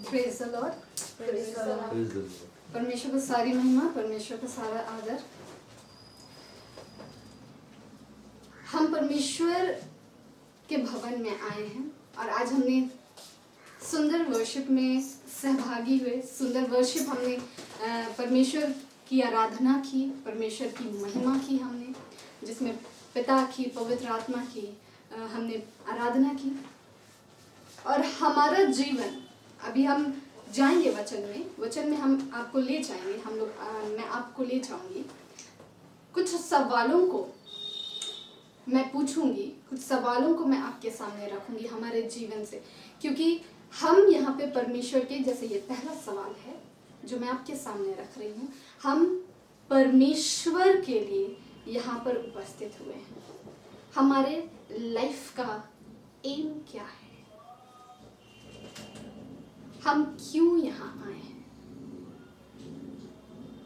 Praise the Lord. Praise the Lord. Praise the Lord. परमेश्वर को सारी महिमा, परमेश्वर का सारा आदर। हम परमेश्वर के भवन में आए हैं और आज हमने सुंदर वर्शिप में सहभागी हुए। सुंदर वर्शिप हमने परमेश्वर की आराधना की, परमेश्वर की महिमा की हमने, जिसमें पिता की, पवित्र आत्मा की हमने आराधना की। और हमारा जीवन, अभी हम जाएंगे वचन में हम आपको ले जाएंगे, मैं आपको ले जाऊंगी। कुछ सवालों को मैं पूछूंगी, कुछ सवालों को मैं आपके सामने रखूंगी हमारे जीवन से, क्योंकि हम यहाँ पे परमेश्वर के, जैसे ये पहला सवाल है जो मैं आपके सामने रख रही हूँ, हम परमेश्वर के लिए यहाँ पर उपस्थित हुए हैं। हमारे लाइफ का एम क्या है? हम क्यों यहाँ आए हैं?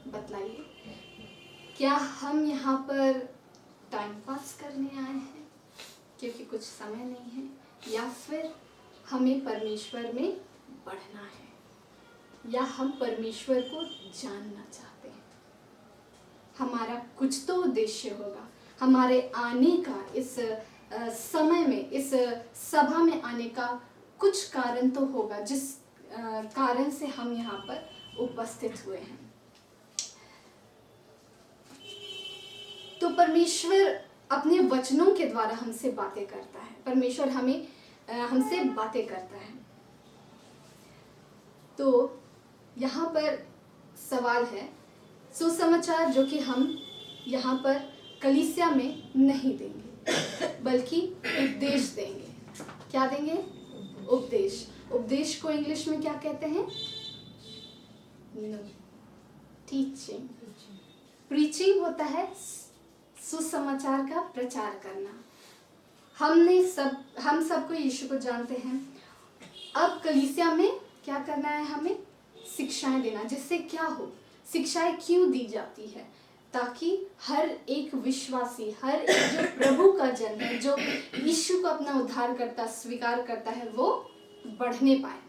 बतलाइए। क्या हम यहाँ पर टाइम पास करने आए हैं क्योंकि कुछ समय नहीं है, या फिर हमें परमेश्वर में बढ़ना है, या हम परमेश्वर को जानना चाहते हैं? हमारा कुछ तो उद्देश्य होगा। हमारे आने का, इस समय में, इस सभा में आने का कुछ कारण तो होगा, जिस कारण से हम यहाँ पर उपस्थित हुए हैं। तो परमेश्वर अपने वचनों के द्वारा हमसे बातें करता है। परमेश्वर हमसे बातें करता है। तो यहाँ पर सवाल है, सुसमाचार जो कि हम यहाँ पर कलीसिया में नहीं देंगे, बल्कि उपदेश देंगे। क्या देंगे? उपदेश। उपदेश को इंग्लिश में क्या कहते हैं? टीचिंग। प्रीचिंग होता है सुसमाचार का प्रचार करना। हम सबको यीशु को जानते हैं। अब कलीसिया में क्या करना है? हमें शिक्षाएं देना। जिससे क्या हो? शिक्षाएं क्यों दी जाती है? ताकि हर एक विश्वासी, हर एक जो प्रभु का जन है, जो यीशु को अपना उद्धारकर्ता स्वीकार करता है, वो बढ़ने पाए।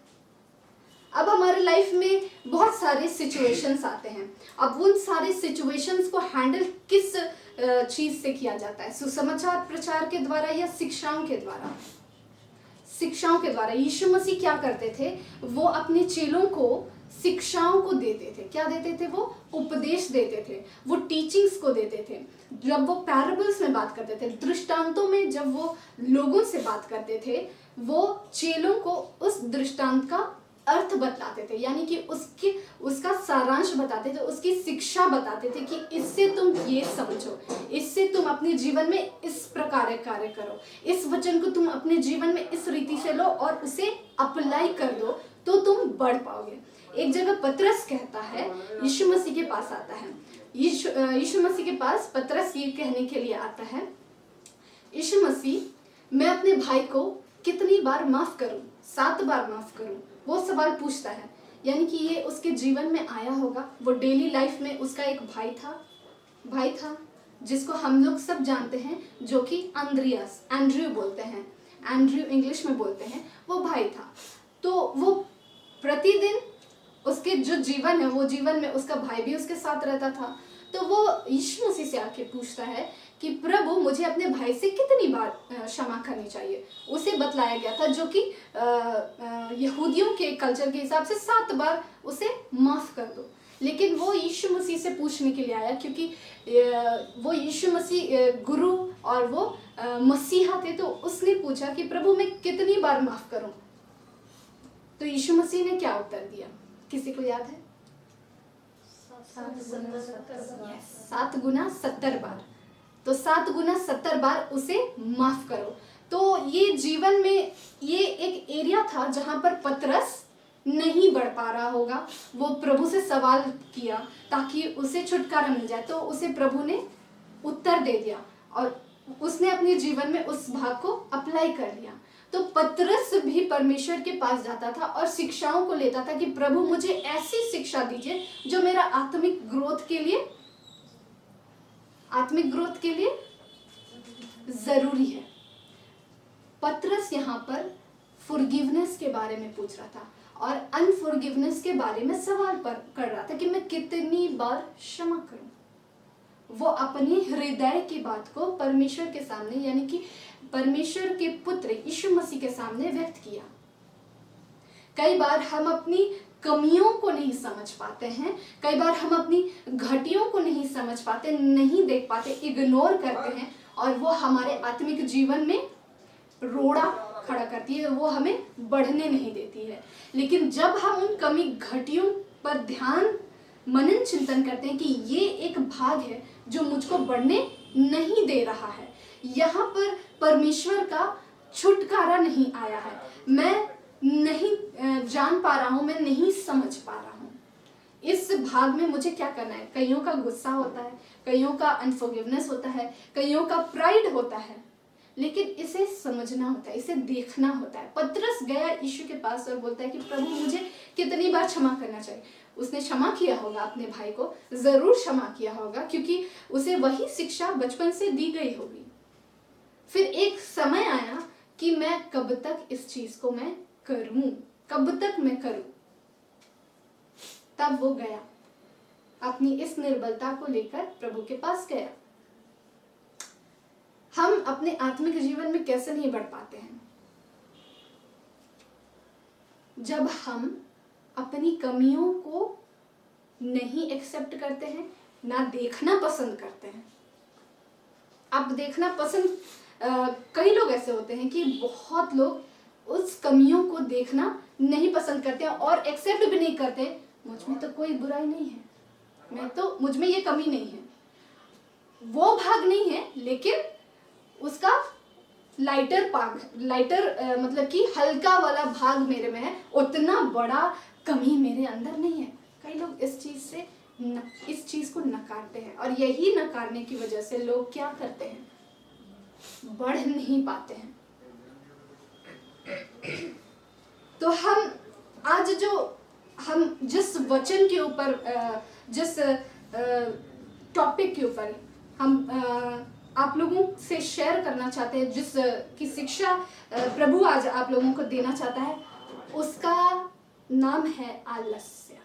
अब हमारे लाइफ में बहुत सारे सिचुएशंस आते हैं। अब उन सारे सिचुएशंस को हैंडल किस चीज से किया जाता है? सुसमाचार प्रचार के द्वारा या शिक्षाओं के द्वारा? शिक्षाओं के द्वारा। यीशु मसीह क्या करते थे? वो अपने चेलों को शिक्षाओं को देते थे। क्या देते थे? वो उपदेश देते थे, वो टीचिंग्स को देते थे। जब वो पैराबल्स में बात करते थे, दृष्टांतों में जब वो लोगों से बात करते थे, वो चेलों को उस दृष्टांत का अर्थ बताते थे, यानी कि उसका सारांश बताते थे, उसकी शिक्षा बताते थे कि इससे तुम ये समझो, इससे तुम अपने जीवन में इस प्रकार कार्य करो, इस वचन को तुम अपने जीवन में इस रीति से लो और उसे अप्लाई कर दो, तो तुम बढ़ पाओगे। एक जगह पतरस कहता है, यीशु मसीह के पास आता है, यीशु मसीह के पास पतरस ये कहने के लिए आता है, यीशु मसीह, मैं अपने भाई को कितनी बार माफ करूं? 7 बार माफ करूं? वो सवाल पूछता है। यानी कि ये उसके जीवन में आया होगा। वो डेली लाइफ में उसका एक भाई था जिसको हम लोग सब जानते हैं, जो कि एंड्रयू बोलते हैं, एंड्रयू इंग्लिश में बोलते हैं। वो भाई था। तो वो प्रतिदिन उसके जो जीवन है, वो जीवन में उसका भाई भी उसके साथ रहता था। तो वो यीशु मसीह से आके पूछता है कि प्रभु, मुझे अपने भाई से कितनी बार क्षमा करनी चाहिए? उसे बतलाया गया था, जो कि यहूदियों के कल्चर के हिसाब से 7 बार उसे माफ कर दो। लेकिन वो यीशु मसीह से पूछने के लिए आया, क्योंकि वो यीशु मसीह गुरु और वो मसीहा थे। तो उसने पूछा कि प्रभु, मैं कितनी बार माफ करूं? तो यीशु मसीह ने क्या उत्तर दिया? किसी को याद है? 7 गुना 70 बार। तो 7 गुना 70 बार उसे माफ करो। तो ये जीवन में ये एक एरिया था जहां पर पतरस नहीं बढ़ पा रहा होगा। वो प्रभु से सवाल किया ताकि उसे छुटकारा मिल जाए, तो उसे प्रभु ने उत्तर दे दिया और उसने अपने जीवन में उस भाग को अप्लाई कर लिया। तो पतरस भी परमेश्वर के पास जाता था और शिक्षाओं को लेता था कि प्रभु, मुझे ऐसी शिक्षा दीजिए जो मेरा आत्मिक ग्रोथ के लिए जरूरी है। पतरस यहाँ पर फॉरगिवनेस के बारे में पूछ रहा था। और अनफॉरगिवनेस के बारे में सवाल कर रहा था कि मैं कितनी बार क्षमा करूं। वो अपने हृदय की बात को परमेश्वर के सामने, यानी कि परमेश्वर के पुत्र यीशु मसीह के सामने व्यक्त किया। कई बार हम अपनी कमियों को नहीं समझ पाते हैं, कई बार हम अपनी घटियोों को नहीं समझ पाते, नहीं देख पाते, इग्नोर करते हैं, और वो हमारे आत्मिक जीवन में रोड़ा खड़ा करती है, वो हमें बढ़ने नहीं देती है। लेकिन जब हम उन कमी घटियों पर ध्यान मनन चिंतन करते हैं कि ये एक भाग है जो मुझको बढ़ने नहीं दे रहा है, यहाँ पर परमेश्वर का छुटकारा नहीं आया है, मैं नहीं जान पा रहा हूँ, मैं नहीं समझ पा रहा हूँ, इस भाग में मुझे क्या करना है। कईयों का गुस्सा होता है, कईयों का अनफॉरगिवनेस होता है, कईयों का प्राइड होता है, लेकिन इसे समझना होता है, इसे देखना होता है। पतरस गया यीशु के पास और बोलता है कि प्रभु मुझे कितनी बार क्षमा करना चाहिए। उसने क्षमा किया होगा अपने भाई को, जरूर क्षमा किया होगा, क्योंकि उसे वही शिक्षा बचपन से दी गई होगी। फिर एक समय आया कि मैं कब तक इस चीज को मैं करूं, कब तक मैं करूं। तब वो गया, अपनी इस निर्बलता को लेकर प्रभु के पास गया। हम अपने आत्मिक जीवन में कैसे नहीं बढ़ पाते हैं? जब हम अपनी कमियों को नहीं एक्सेप्ट करते हैं, ना देखना पसंद करते हैं। अब देखना पसंद, कई लोग ऐसे होते हैं कि बहुत लोग उस कमियों को देखना नहीं पसंद करते हैं और एक्सेप्ट भी नहीं करते। मुझ में तो कोई बुराई नहीं है, मुझ में ये कमी नहीं है, वो भाग नहीं है, लेकिन उसका लाइटर मतलब कि हल्का वाला भाग मेरे में है, उतना बड़ा कमी मेरे अंदर नहीं है। कई लोग इस चीज को नकारते हैं, और यही नकारने की वजह से लोग क्या करते हैं, बढ़ नहीं पाते हैं। तो हम जिस वचन के ऊपर, जिस टॉपिक के ऊपर हम आप लोगों से शेयर करना चाहते हैं, जिस की शिक्षा प्रभु आज आप लोगों को देना चाहता है, उसका नाम है आलस्य।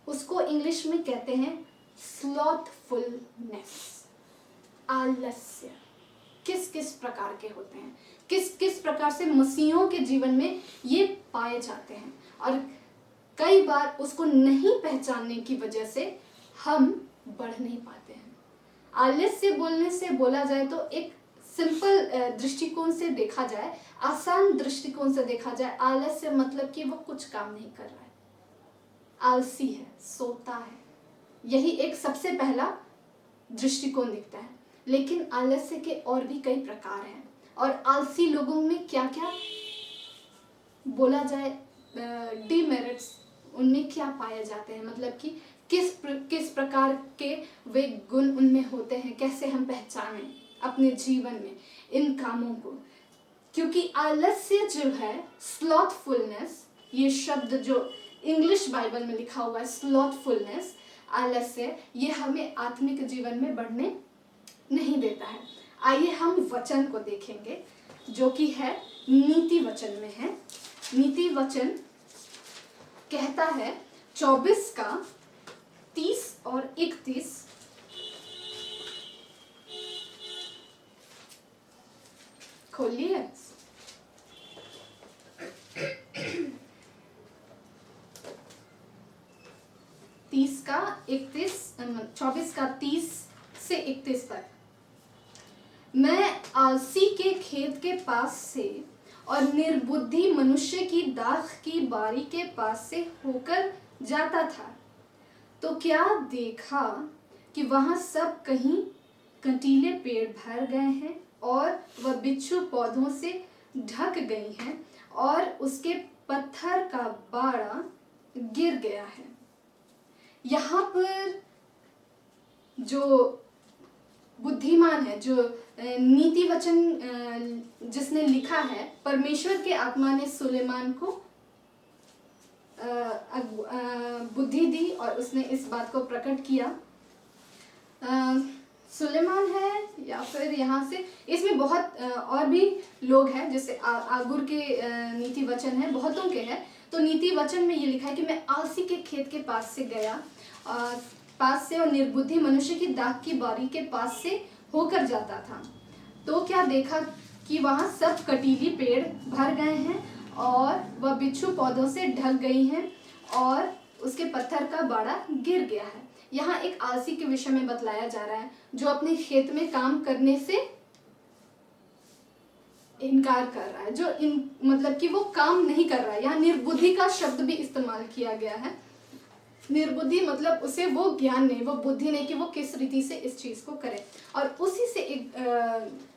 उसको इंग्लिश में कहते हैं स्लॉथफुलनेस। आलस्य किस किस प्रकार के होते हैं, किस किस प्रकार से मसीहों के जीवन में ये पाए जाते हैं, और कई बार उसको नहीं पहचानने की वजह से हम बढ़ नहीं पाते हैं। आलस्य बोलने से बोला जाए तो एक सिंपल दृष्टिकोण से देखा जाए, आसान दृष्टिकोण से देखा जाए, आलस्य मतलब कि वो कुछ काम नहीं कर रहा है, आलसी है, सोता है। यही एक सबसे पहला दृष्टिकोण दिखता है। लेकिन आलस्य के और भी कई प्रकार हैं, और आलसी लोगों में क्या क्या बोला जाए, डीमेरिट्स उनमें क्या पाए जाते हैं, मतलब कि किस प्रकार के वे गुण उनमें होते हैं, कैसे हम पहचानें अपने जीवन में इन कामों को। क्योंकि आलस्य जो है, स्लॉथफुलनेस, ये शब्द जो इंग्लिश बाइबल में लिखा हुआ है, स्लॉथफुलनेस, आलस्य, ये हमें आत्मिक जीवन में बढ़ने नहीं देता है। आइए हम वचन को देखेंगे जो कि है नीति वचन में है। नीति वचन कहता है 24 का 30 और 31, खोलिए। 30 का 31, 24 का 30 से 31 तक। मैं आलसी के खेत के पास से और निर्बुद्धि मनुष्य की दाख की बारी के पास से होकर जाता था, तो क्या देखा कि वहां सब कहीं कंटीले पेड़ भर गए हैं और वह बिच्छू पौधों से ढक गई हैं और उसके पत्थर का बाड़ा गिर गया है। यहाँ पर जो बुद्धिमान है, जो नीति वचन जिसने लिखा है, परमेश्वर के आत्मा ने सुलेमान को बुद्धि दी और उसने इस बात को प्रकट किया। सुलेमान है या फिर यहाँ से, इसमें बहुत और भी लोग हैं, जैसे आगुर के नीति वचन है, बहुतों के हैं। तो नीति वचन में ये लिखा है कि मैं आलसी के खेत के पास से गया, पास से, और निर्बुद्धि मनुष्य की दाख की बारी के पास से होकर जाता था। तो क्या देखा कि वहाँ सब कटीली पेड़ भर गए हैं और वह बिच्छू पौधों से ढक गई हैं और उसके पत्थर का बाड़ा गिर गया है। यहाँ एक आलसी के विषय में बतलाया जा रहा है जो अपने खेत में काम करने से इनकार कर रहा है, जो मतलब कि वो काम नहीं कर रहा है। यहाँ निर्बुद्धि का शब्द भी इस्तेमाल किया गया है। निर्बुद्धि मतलब उसे वो ज्ञान नहीं, वो बुद्धि नहीं कि वो किस रीति से इस चीज को करे। और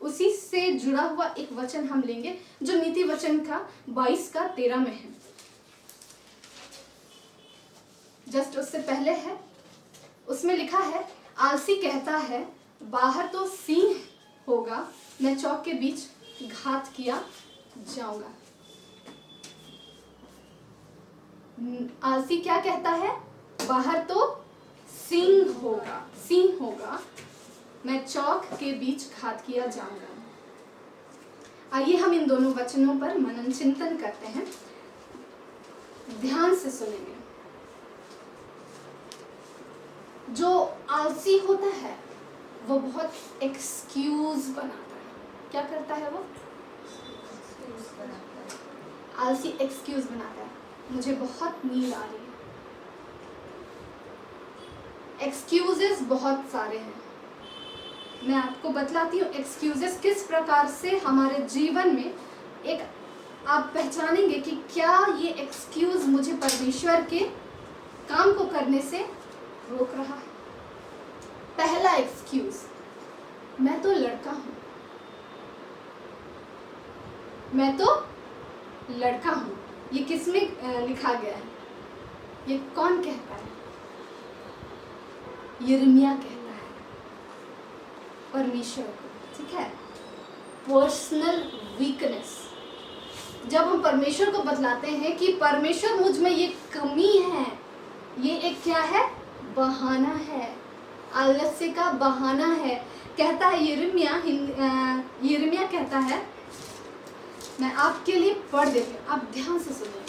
उसी से जुड़ा हुआ एक वचन हम लेंगे जो नीति वचन का 22:13 में है। जस्ट उससे पहले है, उसमें लिखा है, आलसी कहता है बाहर तो सिंह होगा, मैं चौक के बीच घात किया जाऊंगा। आलसी क्या कहता है? बाहर तो सिंह होगा, मैं चौक के बीच घात किया जाऊंगा। आइए हम इन दोनों वचनों पर मनन चिंतन करते हैं, ध्यान से सुनेंगे। जो आलसी होता है वो बहुत एक्सक्यूज बनाता है। क्या करता है वो? आलसी एक्सक्यूज बनाता है, मुझे बहुत नींद आ रही है। एक्सक्यूजेस बहुत सारे हैं, मैं आपको बतलाती हूँ एक्सक्यूजेस किस प्रकार से हमारे जीवन में एक आप पहचानेंगे कि क्या ये एक्सक्यूज मुझे परमेश्वर के काम को करने से रोक रहा है। पहला एक्सक्यूज, मैं तो लड़का हूं, मैं तो लड़का हूं। ये किसमें लिखा गया है? ये कौन कहता है? यिर्मयाह कहता है परमेश्वर को, ठीक है। पर्सनल वीकनेस, जब हम परमेश्वर को बतलाते हैं कि परमेश्वर मुझ में ये कमी है, ये एक क्या है? बहाना है, आलस्य का बहाना है। कहता है यिर्मयाह कहता है, मैं आपके लिए पढ़ देती हूँ, आप ध्यान से सुनिए,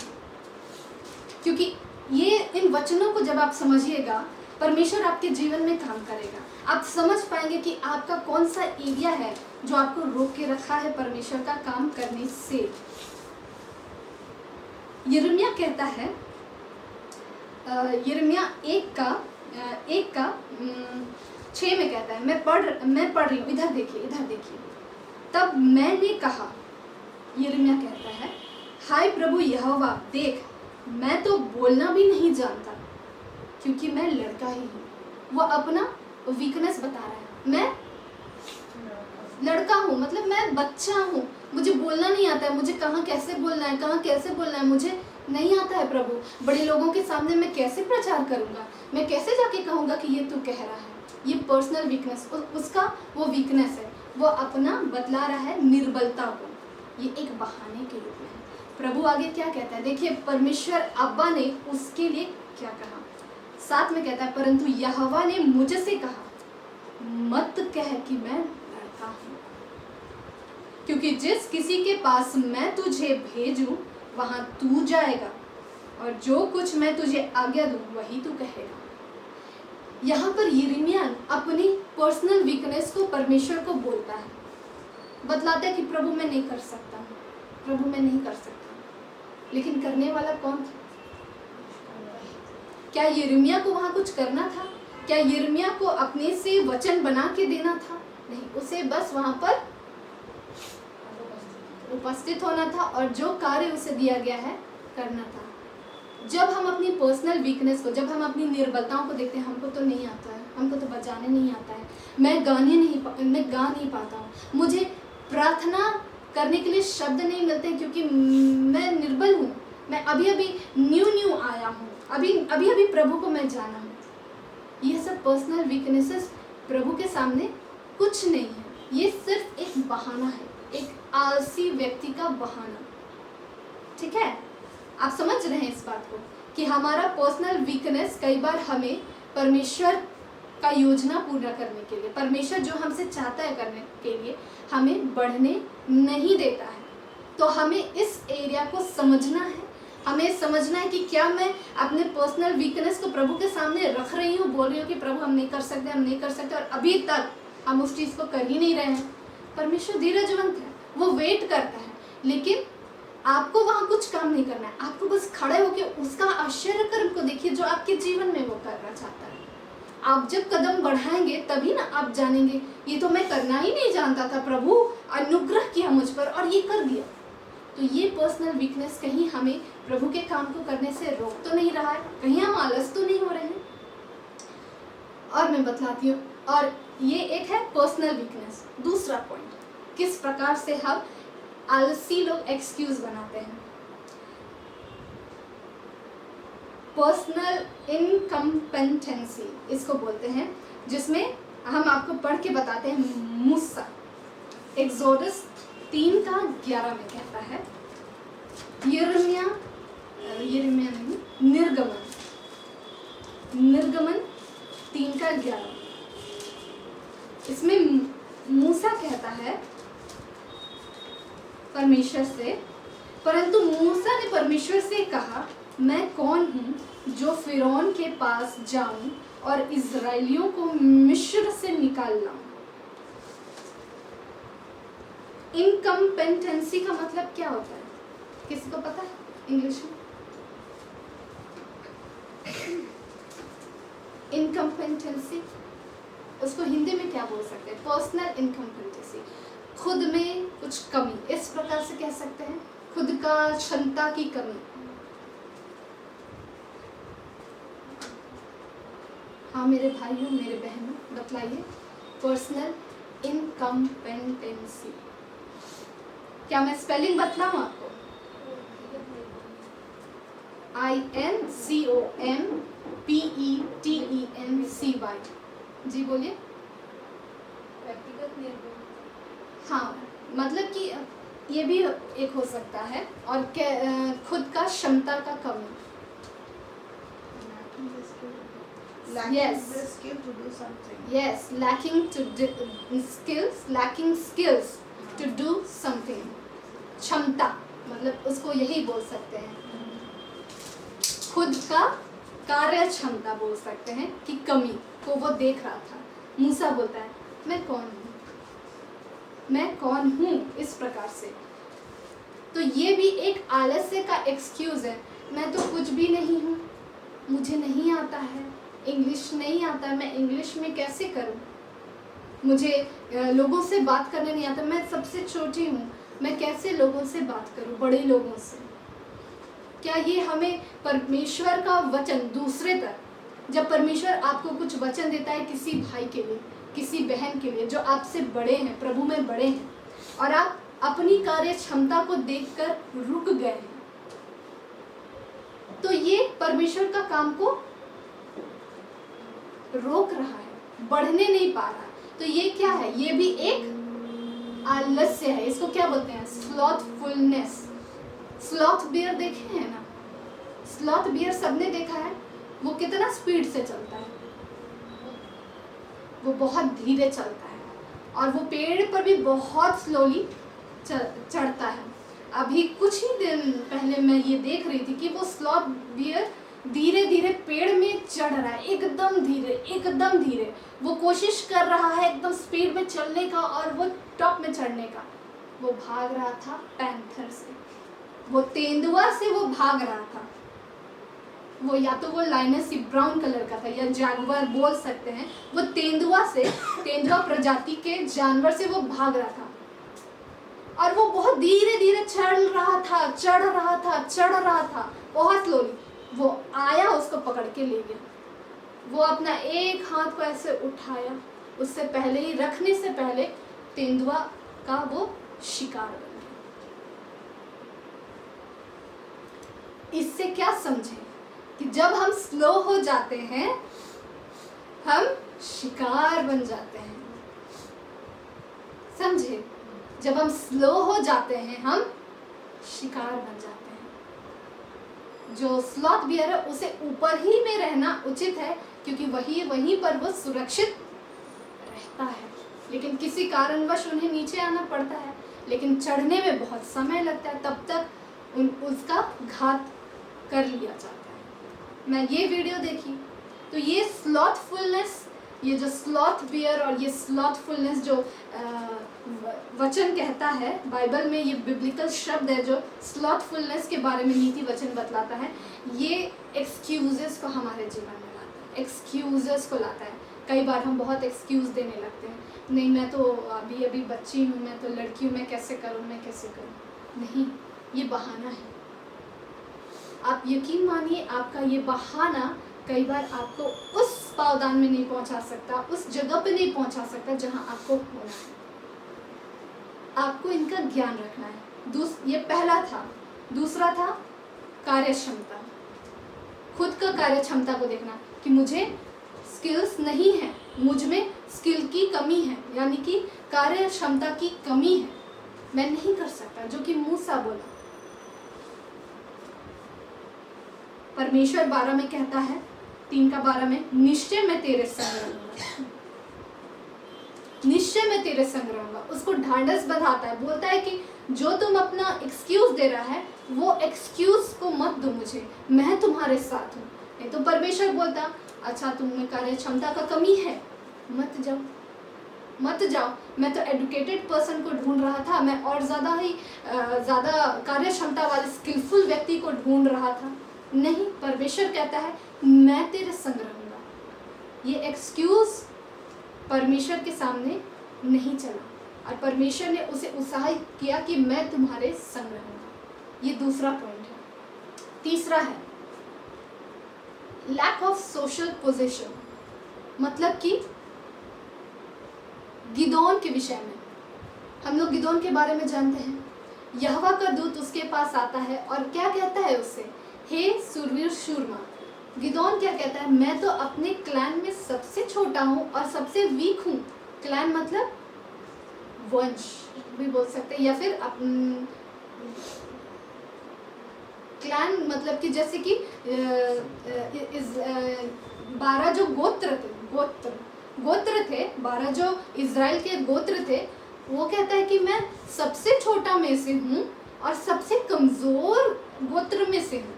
क्योंकि ये इन वचनों को जब आप समझिएगा परमेश्वर आपके जीवन में काम करेगा। आप समझ पाएंगे कि आपका कौन सा एरिया है जो आपको रोक के रखा है परमेश्वर का काम करने से। यिर्मयाह कहता है, यिर्मयाह 1:6 में कहता है, मैं पढ़ रही हूँ, इधर देखिए। तब मैंने कहा, यिर्मयाह कहता है, हाय प्रभु यहोवा, देख मैं तो बोलना भी नहीं जानता क्योंकि मैं लड़का ही हूँ। वो अपना वीकनेस बता रहा है, मैं लड़का हूँ, मतलब मैं बच्चा हूँ, मुझे बोलना नहीं आता है, मुझे कहाँ कैसे बोलना है, मुझे नहीं आता है प्रभु। बड़े लोगों के सामने मैं कैसे प्रचार करूँगा, मैं कैसे जाके कहूँगा कि ये तू कह रहा है। ये पर्सनल वीकनेस, उसका वो वीकनेस है, वो अपना बतला रहा है निर्बलता को, ये एक बहाने के रूप में है। प्रभु आगे क्या कहता है, देखिए परमेश्वर अब्बा ने उसके लिए क्या कहा। 7 में कहता है, परंतु यहोवा ने मुझसे कहा, मत कह कि मैं लड़का हूँ, क्योंकि जिस किसी के पास मैं तुझे भेजूं वहां तू जाएगा और जो कुछ मैं तुझे आज्ञा दूं वही तू कहेगा। यहाँ पर यिर्मयाह अपनी पर्सनल वीकनेस को परमेश्वर को बोलता है, बतलाता है कि प्रभु मैं नहीं कर सकता हूँ, प्रभु मैं नहीं कर सकता। लेकिन करने वाला कौन था? क्या यिर्मयाह को वहां कुछ करना था? क्या यिर्मयाह को अपने से वचन बना के देना था? नहीं, उसे बस वहां पर उपस्थित होना था और जो कार्य उसे दिया गया है करना था। जब हम अपनी पर्सनल वीकनेस को, जब हम अपनी निर्बलताओं को देखते हैं, हमको तो नहीं आता है, हमको तो बजाने नहीं आता है, मैं गा नहीं पाता हूँ, मुझे प्रार्थना करने के लिए शब्द नहीं मिलते क्योंकि मैं निर्बल हूँ, मैं अभी न्यू आया हूँ, अभी प्रभु को मैं जाना हूँ। ये सब पर्सनल वीकनेसेस प्रभु के सामने कुछ नहीं है, ये सिर्फ एक बहाना है, एक आलसी व्यक्ति का बहाना। ठीक है, आप समझ रहे हैं इस बात को कि हमारा पर्सनल वीकनेस कई बार हमें परमेश्वर का योजना पूरा करने के लिए, परमेश्वर जो हमसे चाहता है करने के लिए हमें बढ़ने नहीं देता है। तो हमें इस एरिया को समझना है, हमें समझना है कि क्या मैं अपने पर्सनल वीकनेस को प्रभु के सामने रख रही हूँ, बोल रही हूँ कि प्रभु हम नहीं कर सकते, हम नहीं कर सकते, और अभी तक हम उस चीज़ को कर ही नहीं रहे हैं। परमेश्वर धीरजवंत है, वो वेट करता है, लेकिन आपको वहाँ कुछ काम नहीं करना है। आपको बस खड़े होकर उसका आश्चर्य कर्म को देखिए जो आपके जीवन में वो करना चाहता है। आप जब कदम बढ़ाएंगे तभी ना आप जानेंगे, ये तो मैं करना ही नहीं जानता था, प्रभु अनुग्रह किया मुझ पर और ये कर दिया। तो ये पर्सनल वीकनेस कहीं हमें प्रभु के काम को करने से रोक तो नहीं रहा है, कहीं हम आलस तो नहीं हो रहे हैं। और मैं बतलाती हूँ, और ये एक है पर्सनल वीकनेस। दूसरा पॉइंट, किस प्रकार से हम आलसी लोग एक्सक्यूज बनाते हैं। पर्सनल इनकम्पेटेंसी इसको बोलते हैं, जिसमें हम आपको पढ़ के बताते हैं। मूसा एक्सोडस 3:11 में कहता है, निर्गमन 3:11, इसमें मूसा कहता है परमेश्वर से, परंतु मूसा ने परमेश्वर से कहा, मैं कौन हूँ जो फिरौन के पास जाऊं और इजराइलियों को मिस्र से निकाल लाऊं। इनकम्पेटेंसी का मतलब क्या होता है, किसी को पता है इंग्लिश में? इनकम्पेटेंसी उसको हिंदी में क्या बोल सकते हैं? पर्सनल इनकम्पेटेंसी, खुद में कुछ कमी, इस प्रकार से कह सकते हैं, खुद का क्षमता की कमी। हाँ मेरे भाइयों, मेरे बहनों, बतलाइए पर्सनल इनकम्पेटेंसी क्या? मैं स्पेलिंग बतलाऊं आपको? INCOMPETENCY। जी बोलिए। व्यक्तिगत निर्भर, हाँ, मतलब कि ये भी एक हो सकता है, और खुद का क्षमता का कमी। lacking the skill to do something. Yes, lacking skills to do something. क्षमता मतलब उसको यही बोल सकते हैं, खुद का कार्य क्षमता बोल सकते हैं कि कमी को वो देख रहा था। मूसा बोलता है, मैं कौन हूँ, मैं कौन हूँ, इस प्रकार से। तो ये भी एक आलस्य का एक्सक्यूज है, मैं तो कुछ भी नहीं हूँ, मुझे नहीं आता है, इंग्लिश नहीं आता है, मैं इंग्लिश में कैसे करूँ, मुझे लोगों से बात करने नहीं आता, मैं सबसे छोटी हूँ, मैं कैसे लोगों से बात करूँ, बड़े लोगों से। क्या ये हमें परमेश्वर का वचन दूसरे तक, जब परमेश्वर आपको कुछ वचन देता है किसी भाई के लिए, किसी बहन के लिए जो आपसे बड़े हैं, प्रभु में बड़े हैं, और आप अपनी कार्य क्षमता को देखकर रुक गए हैं, तो ये परमेश्वर का काम को रोक रहा है, बढ़ने नहीं पा रहा। तो ये क्या है? ये भी एक आलस्य है। इसको क्या बोलते हैं? स्लॉथफुलनेस। स्लॉथ बियर देखे हैं ना? स्लॉथ बियर सबने देखा है। वो कितना स्पीड से चलता है, वो बहुत धीरे चलता है, और वो पेड़ पर भी बहुत स्लोली चढ़ता है। अभी कुछ ही दिन पहले मैं ये देख रही थी कि वो स्लॉथ बियर धीरे धीरे पेड़ में चढ़ रहा है, एकदम धीरे, एकदम धीरे। वो कोशिश कर रहा है एकदम स्पीड में चलने का और वो टॉप में चढ़ने का। वो भाग रहा था पैंथर से, वो तेंदुआ से वो भाग रहा था। वो या तो वो लाइनस ब्राउन कलर का था या जैगुआर बोल सकते हैं। वो तेंदुआ से, तेंदुआ प्रजाति के जानवर से वो भाग रहा था, और वो बहुत धीरे धीरे चढ़ रहा था, चढ़ रहा था, चढ़ रहा था, बहुत स्लोली। वो आया, उसको पकड़ के ले गया। वो अपना एक हाथ को ऐसे उठाया, उससे पहले ही, रखने से पहले तेंदुआ का वो शिकार बन गया। इससे क्या समझे कि जब हम स्लो हो जाते हैं हम शिकार बन जाते हैं। समझे? जब हम स्लो हो जाते हैं हम शिकार बन जाते हैं। जो स्लॉथ बियर है उसे ऊपर ही में रहना उचित है, क्योंकि वहीं पर वो सुरक्षित रहता है। लेकिन किसी कारणवश उन्हें नीचे आना पड़ता है, लेकिन चढ़ने में बहुत समय लगता है, तब तक उसका घात कर लिया जाता है। मैं ये वीडियो देखी तो ये स्लॉथफुलनेस, ये जो स्लॉथ बियर और ये स्लॉथफुलनेस जो वचन कहता है बाइबल में, ये बिब्लिकल शब्द है जो स्लॉथफुलनेस के बारे में नीति वचन बतलाता है, ये एक्सक्यूजेस को हमारे जीवन में लाता है, एक्सक्यूजेस को लाता है। कई बार हम बहुत एक्सक्यूज़ देने लगते हैं, नहीं मैं तो अभी बच्ची हूँ, मैं तो लड़की हूँ, मैं कैसे करूँ। नहीं, ये बहाना है। आप यकीन मानिए, आपका ये बहाना कई बार आपको उस पावदान में नहीं पहुंचा सकता, उस जगह पे नहीं पहुंचा सकता जहां आपको होना है। आपको इनका ज्ञान रखना है। ये पहला था। दूसरा था कार्यक्षमता, खुद का कार्यक्षमता को देखना कि मुझे स्किल्स नहीं है, मुझ में स्किल की कमी है, यानी कि कार्य क्षमता की कमी है, मैं नहीं कर सकता, जो कि मूसा बोला। परमेश्वर 12 में कहता है, 3:12 में, निश्चय मैं तेरे संग रहूंगा, निश्चय मैं तेरे संग रहूंगा। उसको ढांढस बंधाता है, बोलता है कि जो तुम अपना एक्सक्यूज दे रहा है वो एक्सक्यूज को मत दो मुझे, मैं तुम्हारे साथ हूँ। नहीं तो परमेश्वर बोलता, अच्छा तुम्हें कार्य क्षमता का कमी है, मत जाओ। मैं तो एडुकेटेड पर्सन को ढूंढ रहा था, मैं और ज़्यादा कार्य क्षमता वाले स्किलफुल व्यक्ति को ढूंढ रहा था। नहीं, परमेश्वर कहता है मैं तेरे संग रहूँगा। ये एक्सक्यूज परमेश्वर के सामने नहीं चला और परमेश्वर ने उसे उत्साहित किया कि मैं तुम्हारे संग रहूँगा। ये दूसरा पॉइंट है। तीसरा है लैक ऑफ सोशल पोजीशन, मतलब कि गिदोन के विषय में हम लोग गिदोन के बारे में जानते हैं। यहोवा का दूत उसके पास आता है और क्या कहता है उससे, हे सूरवीर शूरमा। गिदोन क्या कहता है, मैं तो अपने क्लैन में सबसे छोटा हूँ और सबसे वीक हूँ। क्लैन मतलब वंश भी बोल सकते हैं, या फिर क्लैन मतलब कि जैसे कि 12 जो गोत्र थे, 12 जो इज़राइल के गोत्र थे, वो कहता है कि मैं सबसे छोटा में से हूँ और सबसे कमज़ोर गोत्र में से हूँ।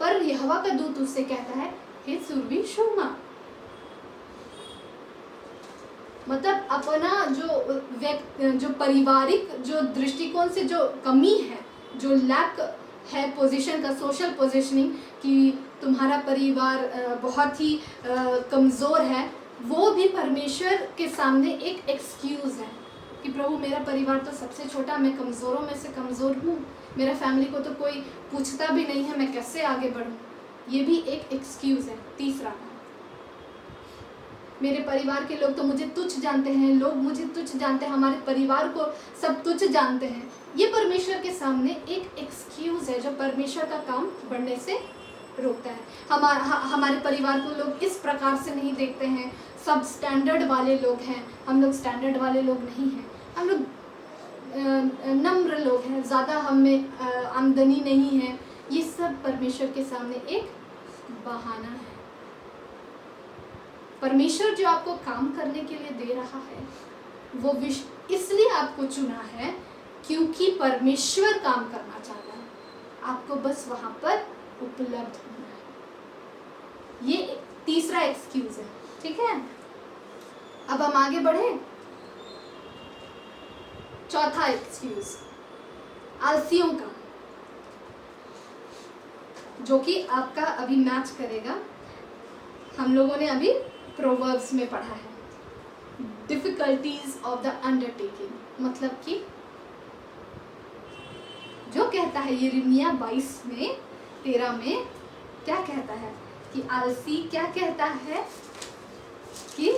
पर यहोवा का दूत उससे कहता है, हे सूरवीर शूरमा। मतलब अपना जो पारिवारिक जो दृष्टिकोण से जो कमी है, जो लैक है पोजीशन का, सोशल पोजीशनिंग, कि तुम्हारा परिवार बहुत ही कमज़ोर है, वो भी परमेश्वर के सामने एक एक्सक्यूज़ है कि प्रभु मेरा परिवार तो सबसे छोटा, मैं कमज़ोरों में से कमज़ोर हूँ, मेरा फैमिली को तो कोई पूछता भी नहीं है, मैं कैसे आगे बढ़ूँ। ये भी एक एक्सक्यूज़ है। तीसरा, मेरे परिवार के लोग तो मुझे तुच्छ जानते हैं, लोग मुझे तुच्छ जानते हैं, हमारे परिवार को सब तुच्छ जानते हैं। ये परमेश्वर के सामने एक एक्सक्यूज़ है जो परमेश्वर का काम बढ़ने से रोकता है। हमारे परिवार को लोग इस प्रकार से नहीं देखते हैं, सब स्टैंडर्ड वाले लोग हैं, हम लोग स्टैंडर्ड वाले लोग नहीं हैं, हम लोग नम्र लोग हैं, ज़्यादा हमें आमदनी नहीं है। ये सब परमेश्वर के सामने एक बहाना है। परमेश्वर जो आपको काम करने के लिए दे रहा है वो इसलिए आपको चुना है क्योंकि परमेश्वर काम करना चाहता है, आपको बस वहाँ पर उपलब्ध होना है। ये तीसरा एक्सक्यूज है, ठीक है। अब हम आगे बढ़े। चौथा एक्सक्यूज आलसियों का, जो कि आपका अभी मैच करेगा। हम लोगों ने अभी प्रोवर्ब्स में पढ़ा है, डिफिकल्टीज ऑफ द अंडरटेकिंग, मतलब कि जो कहता है यिर्मयाह 22:13 में क्या कहता है कि आलसी क्या कहता है कि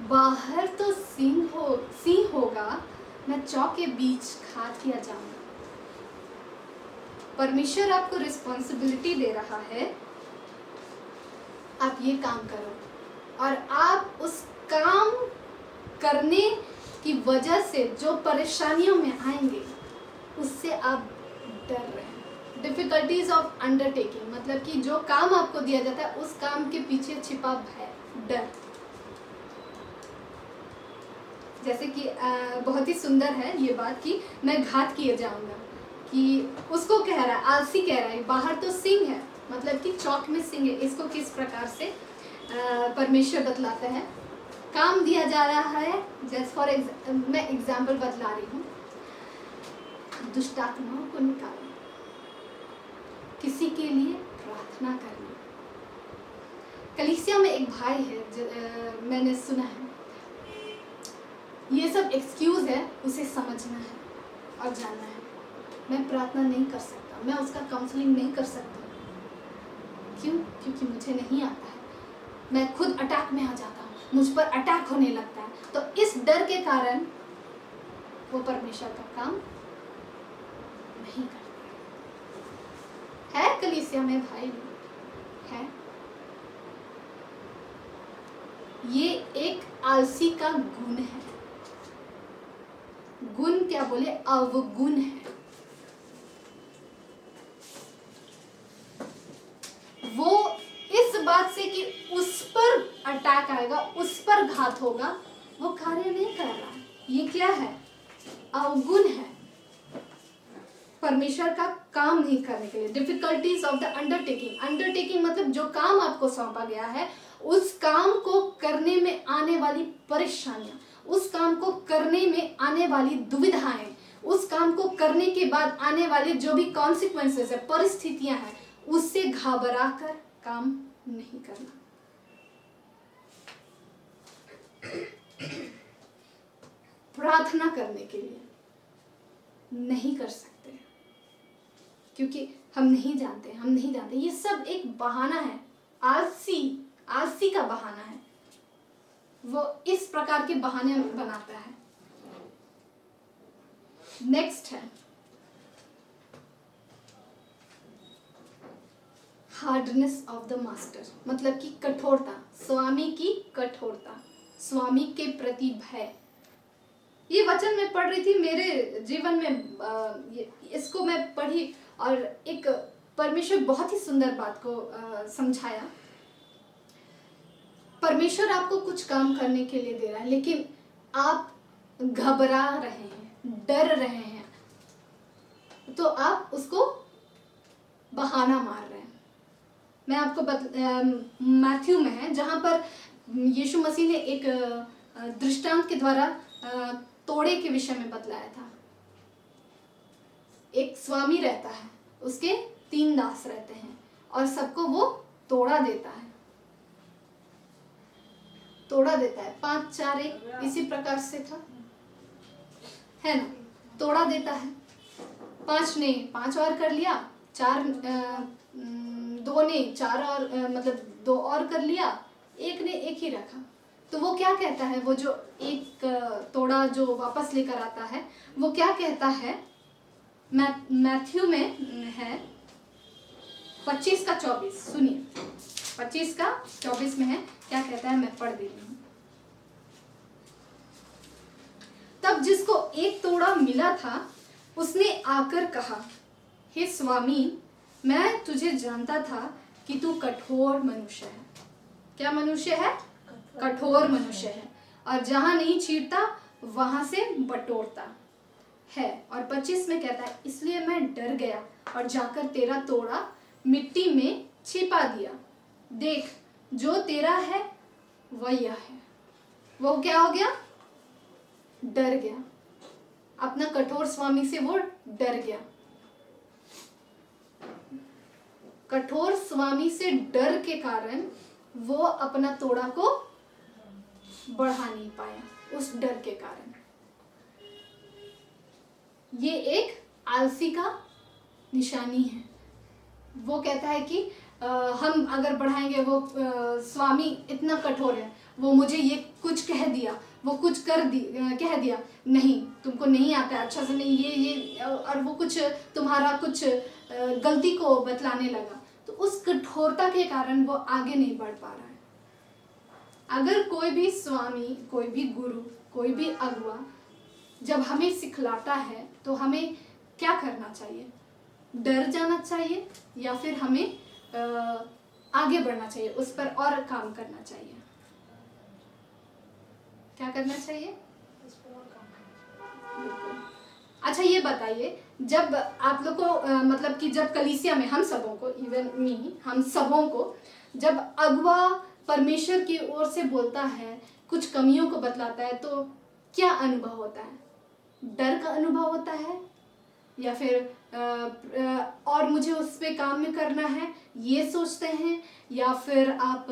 बाहर तो सिंह होगा, मैं चौ के बीच खा किया जाऊंगा। परमेश्वर आपको रिस्पॉन्सिबिलिटी दे रहा है, आप ये काम करो, और आप उस काम करने की वजह से जो परेशानियों में आएंगे उससे आप डर रहे हैं। डिफिकल्टीज ऑफ अंडरटेकिंग, मतलब कि जो काम आपको दिया जाता है उस काम के पीछे छिपा भय, डर। जैसे कि बहुत ही सुंदर है ये बात कि मैं घात किए जाऊंगा, कि उसको कह रहा है, आलसी कह रहा है, बाहर तो सिंह है, मतलब कि चौक में सिंह है। इसको किस प्रकार से परमेश्वर बतलाता है, काम दिया जा रहा है, जस्ट फॉर मैं एग्जाम्पल बतला रही हूँ, दुष्ट आत्माओं को निकालना, किसी के लिए प्रार्थना करना। कलीसिया में एक भाई है, मैंने सुना है, ये सब एक्सक्यूज है, उसे समझना है और जानना है। मैं प्रार्थना नहीं कर सकता, मैं उसका काउंसलिंग नहीं कर सकता, क्यों? क्योंकि मुझे नहीं आता है, मैं खुद अटैक में आ जाता हूँ, मुझ पर अटैक होने लगता है। तो इस डर के कारण वो परमेश्वर का काम नहीं करता है। कलीसिया में भाई है, ये एक आलसी का गुण है। गुण क्या बोले, अवगुण है। वो इस बात से कि उस पर अटैक आएगा, उस पर घात होगा, वो कार्य नहीं कर रहा है। ये क्या है? अवगुण है, परमेश्वर का काम नहीं करने के लिए। Difficulties of the undertaking, undertaking मतलब जो काम आपको सौंपा गया है उस काम को करने में आने वाली परेशानियां, उस काम को करने में आने वाली दुविधाएं, उस काम को करने के बाद आने वाले जो भी कॉन्सिक्वेंसेस है, परिस्थितियां हैं, उससे घबरा कर काम नहीं करना। प्रार्थना करने के लिए नहीं कर सकते क्योंकि हम नहीं जानते। ये सब एक बहाना है, आलसी का बहाना है। वो इस प्रकार के बहाने बनाता है। नेक्स्ट है हार्डनेस ऑफ द मास्टर, मतलब कि कठोरता, स्वामी की कठोरता, स्वामी के प्रति भय। ये वचन मैं पढ़ रही थी, मेरे जीवन में इसको मैं पढ़ी और एक परमेश्वर बहुत ही सुंदर बात को समझाया। परमेश्वर आपको कुछ काम करने के लिए दे रहा है, लेकिन आप घबरा रहे हैं, डर रहे हैं, तो आप उसको बहाना मार रहे हैं। मैं आपको मैथ्यू में है, जहां पर यीशु मसीह ने एक दृष्टांत के द्वारा तोड़े के विषय में बतलाया था। एक स्वामी रहता है, उसके 3 दास रहते हैं और सबको वो तोड़ा देता है। 5, 4, 1 इसी प्रकार से था, है ना? तोड़ा देता है। 5 ने 5 और कर लिया, 2 ने 4 और मतलब 2 और कर लिया, 1 ने 1 ही रखा। तो वो क्या कहता है, वो जो एक तोड़ा जो वापस लेकर आता है, वो क्या कहता है? मैथ्यू में है 25 का 24, सुनिए, 25 का 24 में है, क्या कहता है, मैं पढ़ दे रही हूँ। तब जिसको 1 तोड़ा मिला था उसने आकर कहा, हे स्वामी, मैं तुझे जानता था कि तू कठोर मनुष्य है। क्या मनुष्य है? कठोर मनुष्य है, और जहां नहीं छींटता वहां से बटोरता है। और 25 में कहता है, इसलिए मैं डर गया और जाकर तेरा तोड़ा मिट्टी में छिपा दिया। देख, जो तेरा है वह यह है। वो क्या हो गया? डर गया, अपना कठोर स्वामी से वो डर गया। कठोर स्वामी से डर के कारण वो अपना तोड़ा को बढ़ा नहीं पाया, उस डर के कारण। ये एक आलसी का निशानी है। वो कहता है कि हम अगर बढ़ाएंगे, वो स्वामी इतना कठोर है, वो मुझे ये कुछ कह दिया, वो कुछ कह दिया, नहीं तुमको नहीं आता है अच्छा से, नहीं ये और वो कुछ तुम्हारा कुछ गलती को बतलाने लगा, तो उस कठोरता के कारण वो आगे नहीं बढ़ पा रहा है। अगर कोई भी स्वामी, कोई भी गुरु, कोई भी अगुआ जब हमें सिखलाता है तो हमें क्या करना चाहिए? डर जाना चाहिए या फिर हमें आगे बढ़ना चाहिए, उस पर और काम करना चाहिए? क्या करना चाहिए? अच्छा ये बताइए, जब आप लोग को मतलब कि जब कलीसिया में हम सबों को, इवन मी, हम सबों को जब अगुआ परमेश्वर की ओर से बोलता है, कुछ कमियों को बतलाता है, तो क्या अनुभव होता है? डर का अनुभव होता है या फिर और मुझे उस पे काम में करना है ये सोचते हैं, या फिर आप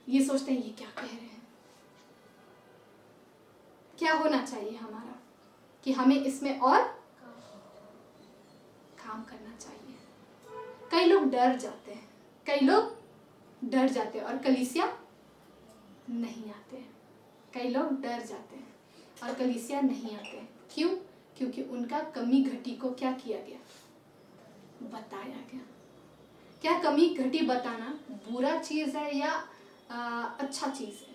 ये सोचते हैं ये क्या कह रहे हैं? क्या होना चाहिए हमारा कि हमें इसमें और काम करना चाहिए? कई लोग डर जाते हैं, कई लोग डर जाते हैं और कलीसिया नहीं आते हैं। कई लोग डर जाते हैं और कलीसिया नहीं आते हैं। क्यों? क्योंकि उनका कमी घटी को क्या किया गया? बताया गया। क्या कमी घटी बताना बुरा चीज है या अच्छा चीज है?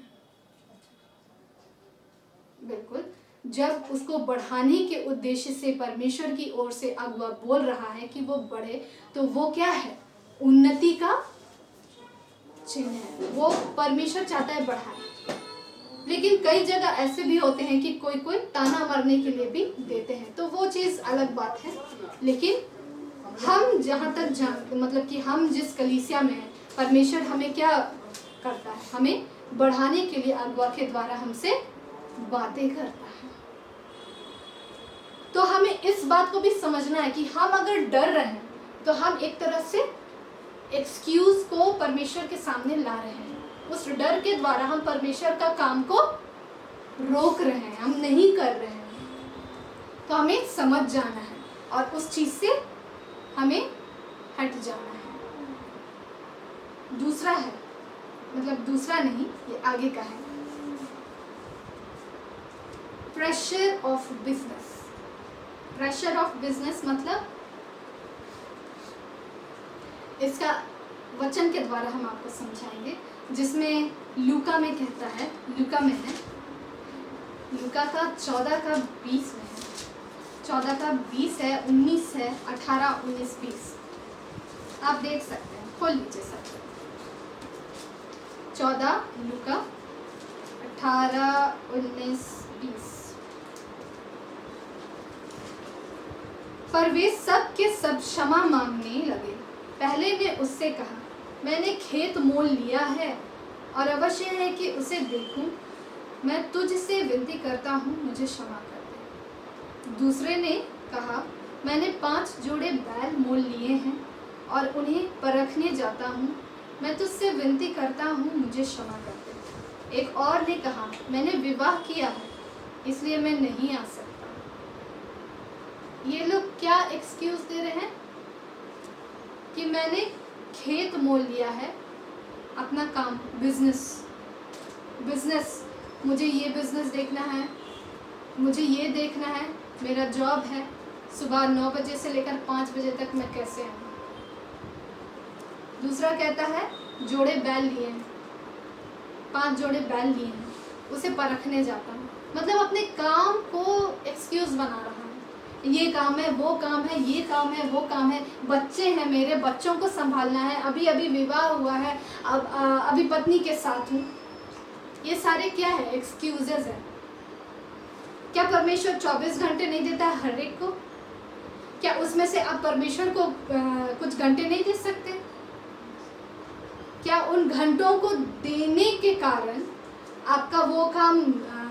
बिल्कुल, जब उसको बढ़ाने के उद्देश्य से परमेश्वर की ओर से अगुआ बोल रहा है कि वो बढ़े, तो वो क्या है? उन्नति का चिन्ह है। वो परमेश्वर चाहता है बढ़ाए। लेकिन कई जगह ऐसे भी होते हैं कि कोई कोई ताना मारने के लिए भी देते हैं, तो वो चीज अलग बात है। लेकिन हम जहाँ तक मतलब कि हम जिस कलीसिया में हैं, परमेश्वर हमें क्या करता है? हमें बढ़ाने के लिए अगुआ के द्वारा हमसे बातें करता है। तो हमें इस बात को भी समझना है कि हम अगर डर रहे हैं तो हम एक तरह से एक्सक्यूज को परमेश्वर के सामने ला रहे हैं। उस डर के द्वारा हम परमेश्वर का काम को रोक रहे हैं, हम नहीं कर रहे हैं। तो हमें समझ जाना है और उस चीज से हमें हट जाना है। दूसरा है, मतलब दूसरा नहीं, ये आगे का है, pressure of business. Pressure of business मतलब इसका वचन के द्वारा हम आपको समझाएंगे, जिसमें लूका में कहता है, लूका में है, लूका का 14 का 20 में है, 14 का 20 है, 19 है, 18, 19, 20 आप देख सकते हैं, खोल लीजिए सब। 14 लूका, 18, 19, 20। पर वे सब के सब क्षमा मांगने लगे। पहले ने उससे कहा, मैंने खेत मोल लिया है और अवश्य है कि उसे देखूं। मैं तुझसे विनती करता हूँ, मुझे क्षमा कर दे। दूसरे ने कहा, मैंने 5 जोड़े बैल मोल लिए हैं और उन्हें परखने जाता हूँ। मैं तुझसे विनती करता हूँ, मुझे क्षमा कर दे। एक और ने कहा, मैंने विवाह किया है इसलिए मैं नहीं आ सकता। ये लोग क्या एक्सक्यूज दे रहे हैं कि मैंने खेत मोल लिया है, अपना काम, बिजनेस, मुझे ये बिजनेस देखना है, मुझे ये देखना है, मेरा जॉब है, सुबह 9 बजे से लेकर 5 बजे तक मैं कैसे आऊँ। दूसरा कहता है जोड़े बैल लिए हैं, 5 जोड़े बैल लिए हैं, उसे परखने जाता हूँ। मतलब अपने काम को एक्सक्यूज बना रहा है, ये काम है, वो काम है, ये काम है, वो काम है, बच्चे हैं, मेरे बच्चों को संभालना है, अभी अभी विवाह हुआ है, अब अभी पत्नी के साथ हूँ। ये सारे क्या है? एक्सक्यूजेस है। क्या परमेश्वर 24 घंटे नहीं देता है हर एक को? क्या उसमें से आप परमेश्वर को कुछ घंटे नहीं दे सकते? क्या उन घंटों को देने के कारण आपका वो काम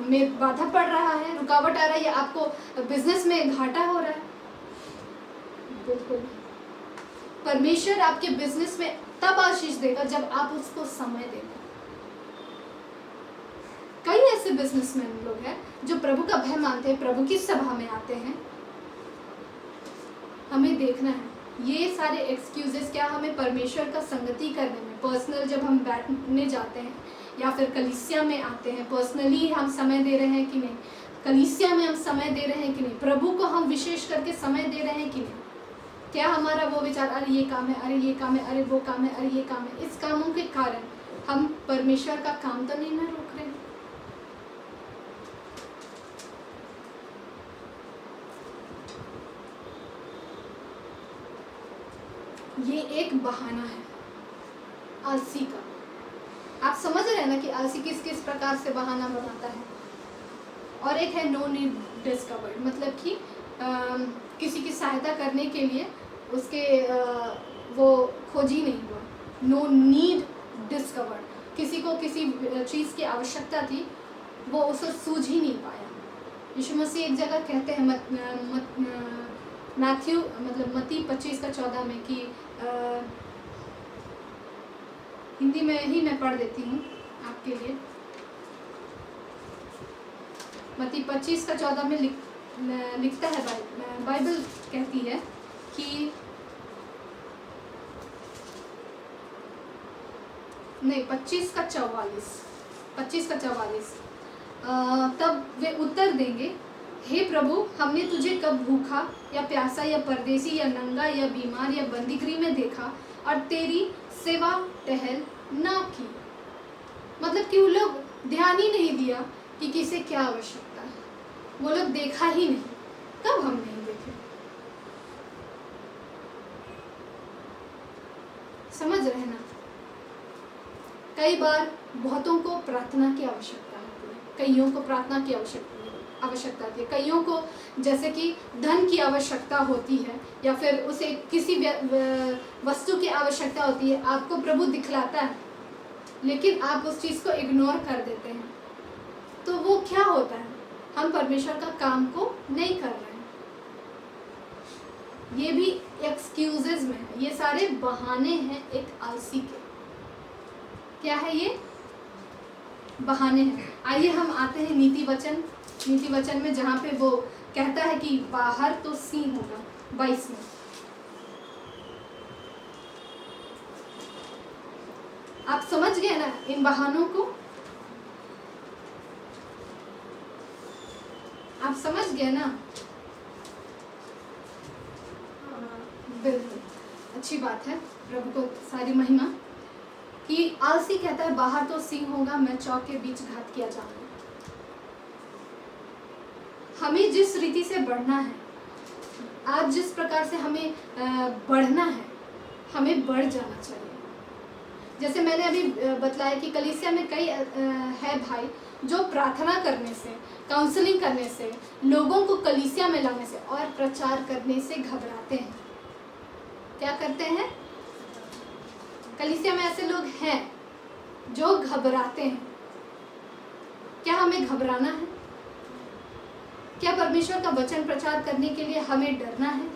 में बाधा पड़ रहा है, रुकावट आ रहा है, या आपको बिजनेस में घाटा हो रहा है? बिल्कुल। परमेश्वर आपके बिजनेस में तब आशीष देगा जब आप उसको समय देंगे। कई ऐसे बिजनेसमैन लोग हैं जो प्रभु का भय मानते हैं, प्रभु की सभा में आते हैं। हमें देखना है ये सारे एक्सक्यूजेस क्या हमें परमेश्वर का संगति करने में, पर्सनल जब हम बैठने जाते हैं या फिर कलीसिया में आते हैं, पर्सनली हम समय दे रहे हैं कि नहीं, कलीसिया में हम समय दे रहे हैं कि नहीं, प्रभु को हम विशेष करके समय दे रहे हैं कि नहीं। क्या हमारा वो विचार, अरे ये काम है, अरे ये काम है, अरे वो काम है, अरे ये काम है, इस कामों के कारण हम परमेश्वर का काम तो नहीं ना रोक रहे हैं। ये एक बहाना है आलसी का। आप समझ रहे हैं ना कि आलसी किस किस प्रकार से बहाना बनाता है। और एक है नो नीड डिस्कवर्ड, मतलब कि किसी की सहायता करने के लिए उसके वो खोज ही नहीं हुआ। नो नीड डिस्कवर्ड, किसी को किसी चीज़ की आवश्यकता थी, वो उसे सूझ ही नहीं पाया। यीशु मसीह एक जगह कहते हैं मैथ्यू मतलब मत्ती 25:14 में कि हिंदी में ही मैं पढ़ देती हूँ आपके लिए। मत्ती 25:14 में लिखता है, बाइबल कहती है कि नहीं 25:44 तब वे उत्तर देंगे, हे प्रभु, हमने तुझे कब भूखा या प्यासा या परदेसी या नंगा या बीमार या बंदीगृह में देखा और तेरी सेवा टहल ना की। मतलब कि वो लोग ध्यान ही नहीं दिया कि किसे क्या आवश्यकता है, वो लोग देखा ही नहीं। कब हम नहीं देखे? समझ रहे ना? कई बार बहुतों को प्रार्थना की आवश्यकता होती है, कईयों को प्रार्थना की आवश्यकता होती है, कईयों को जैसे कि धन की आवश्यकता होती है या फिर उसे किसी वस्तु की आवश्यकता होती है। आपको प्रभु दिखलाता है लेकिन आप उस चीज़ को इग्नोर कर देते हैं, तो वो क्या होता है? हम परमेश्वर का काम को नहीं कर रहे हैं। ये भी एक्सक्यूजेज में है, ये सारे बहाने हैं एक आलसी के। क्या है ये? बहाने हैं। आइए हम आते हैं नीति वचन में, जहाँ पे वो कहता है कि बाहर तो सिंह होगा। 22 में आप समझ गए ना इन बहानों को? आप समझ गए ना? बिल्कुल, अच्छी बात है, प्रभु को सारी महिमा। कि आलसी कहता है बाहर तो सिंह होगा, मैं चौक के बीच घात किया जाऊंगा। हमें जिस रीति से बढ़ना है, आज जिस प्रकार से हमें बढ़ना है, हमें बढ़ जाना चाहिए। जैसे मैंने अभी बतलाया कि कलीसिया में कई है भाई जो प्रार्थना करने से, काउंसलिंग करने से, लोगों को कलीसिया में लाने से और प्रचार करने से घबराते हैं। क्या करते हैं? कलीसिया में ऐसे लोग हैं जो घबराते हैं। क्या हमें घबराना है? क्या परमेश्वर का वचन प्रचार करने के लिए हमें डरना है?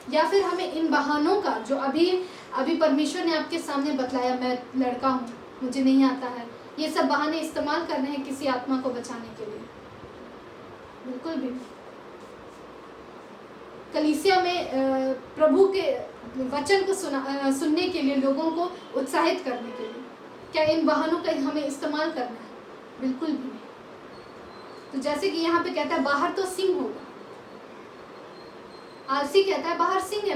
या फिर हमें इन बहानों का, जो अभी परमेश्वर ने आपके सामने बतलाया, मैं लड़का हूँ, मुझे नहीं आता है, ये सब बहाने इस्तेमाल करने हैं किसी आत्मा को बचाने के लिए? बिल्कुल भी नहीं। कलीसिया में प्रभु के वचन को सुनने के लिए, लोगों को उत्साहित करने के लिए, क्या इन बहानों का हमें इस्तेमाल करना है? बिल्कुल भी नहीं। तो जैसे कि यहाँ पे कहता है बाहर तो सिंह होगा, आलसी कहता है बाहर सिंह है,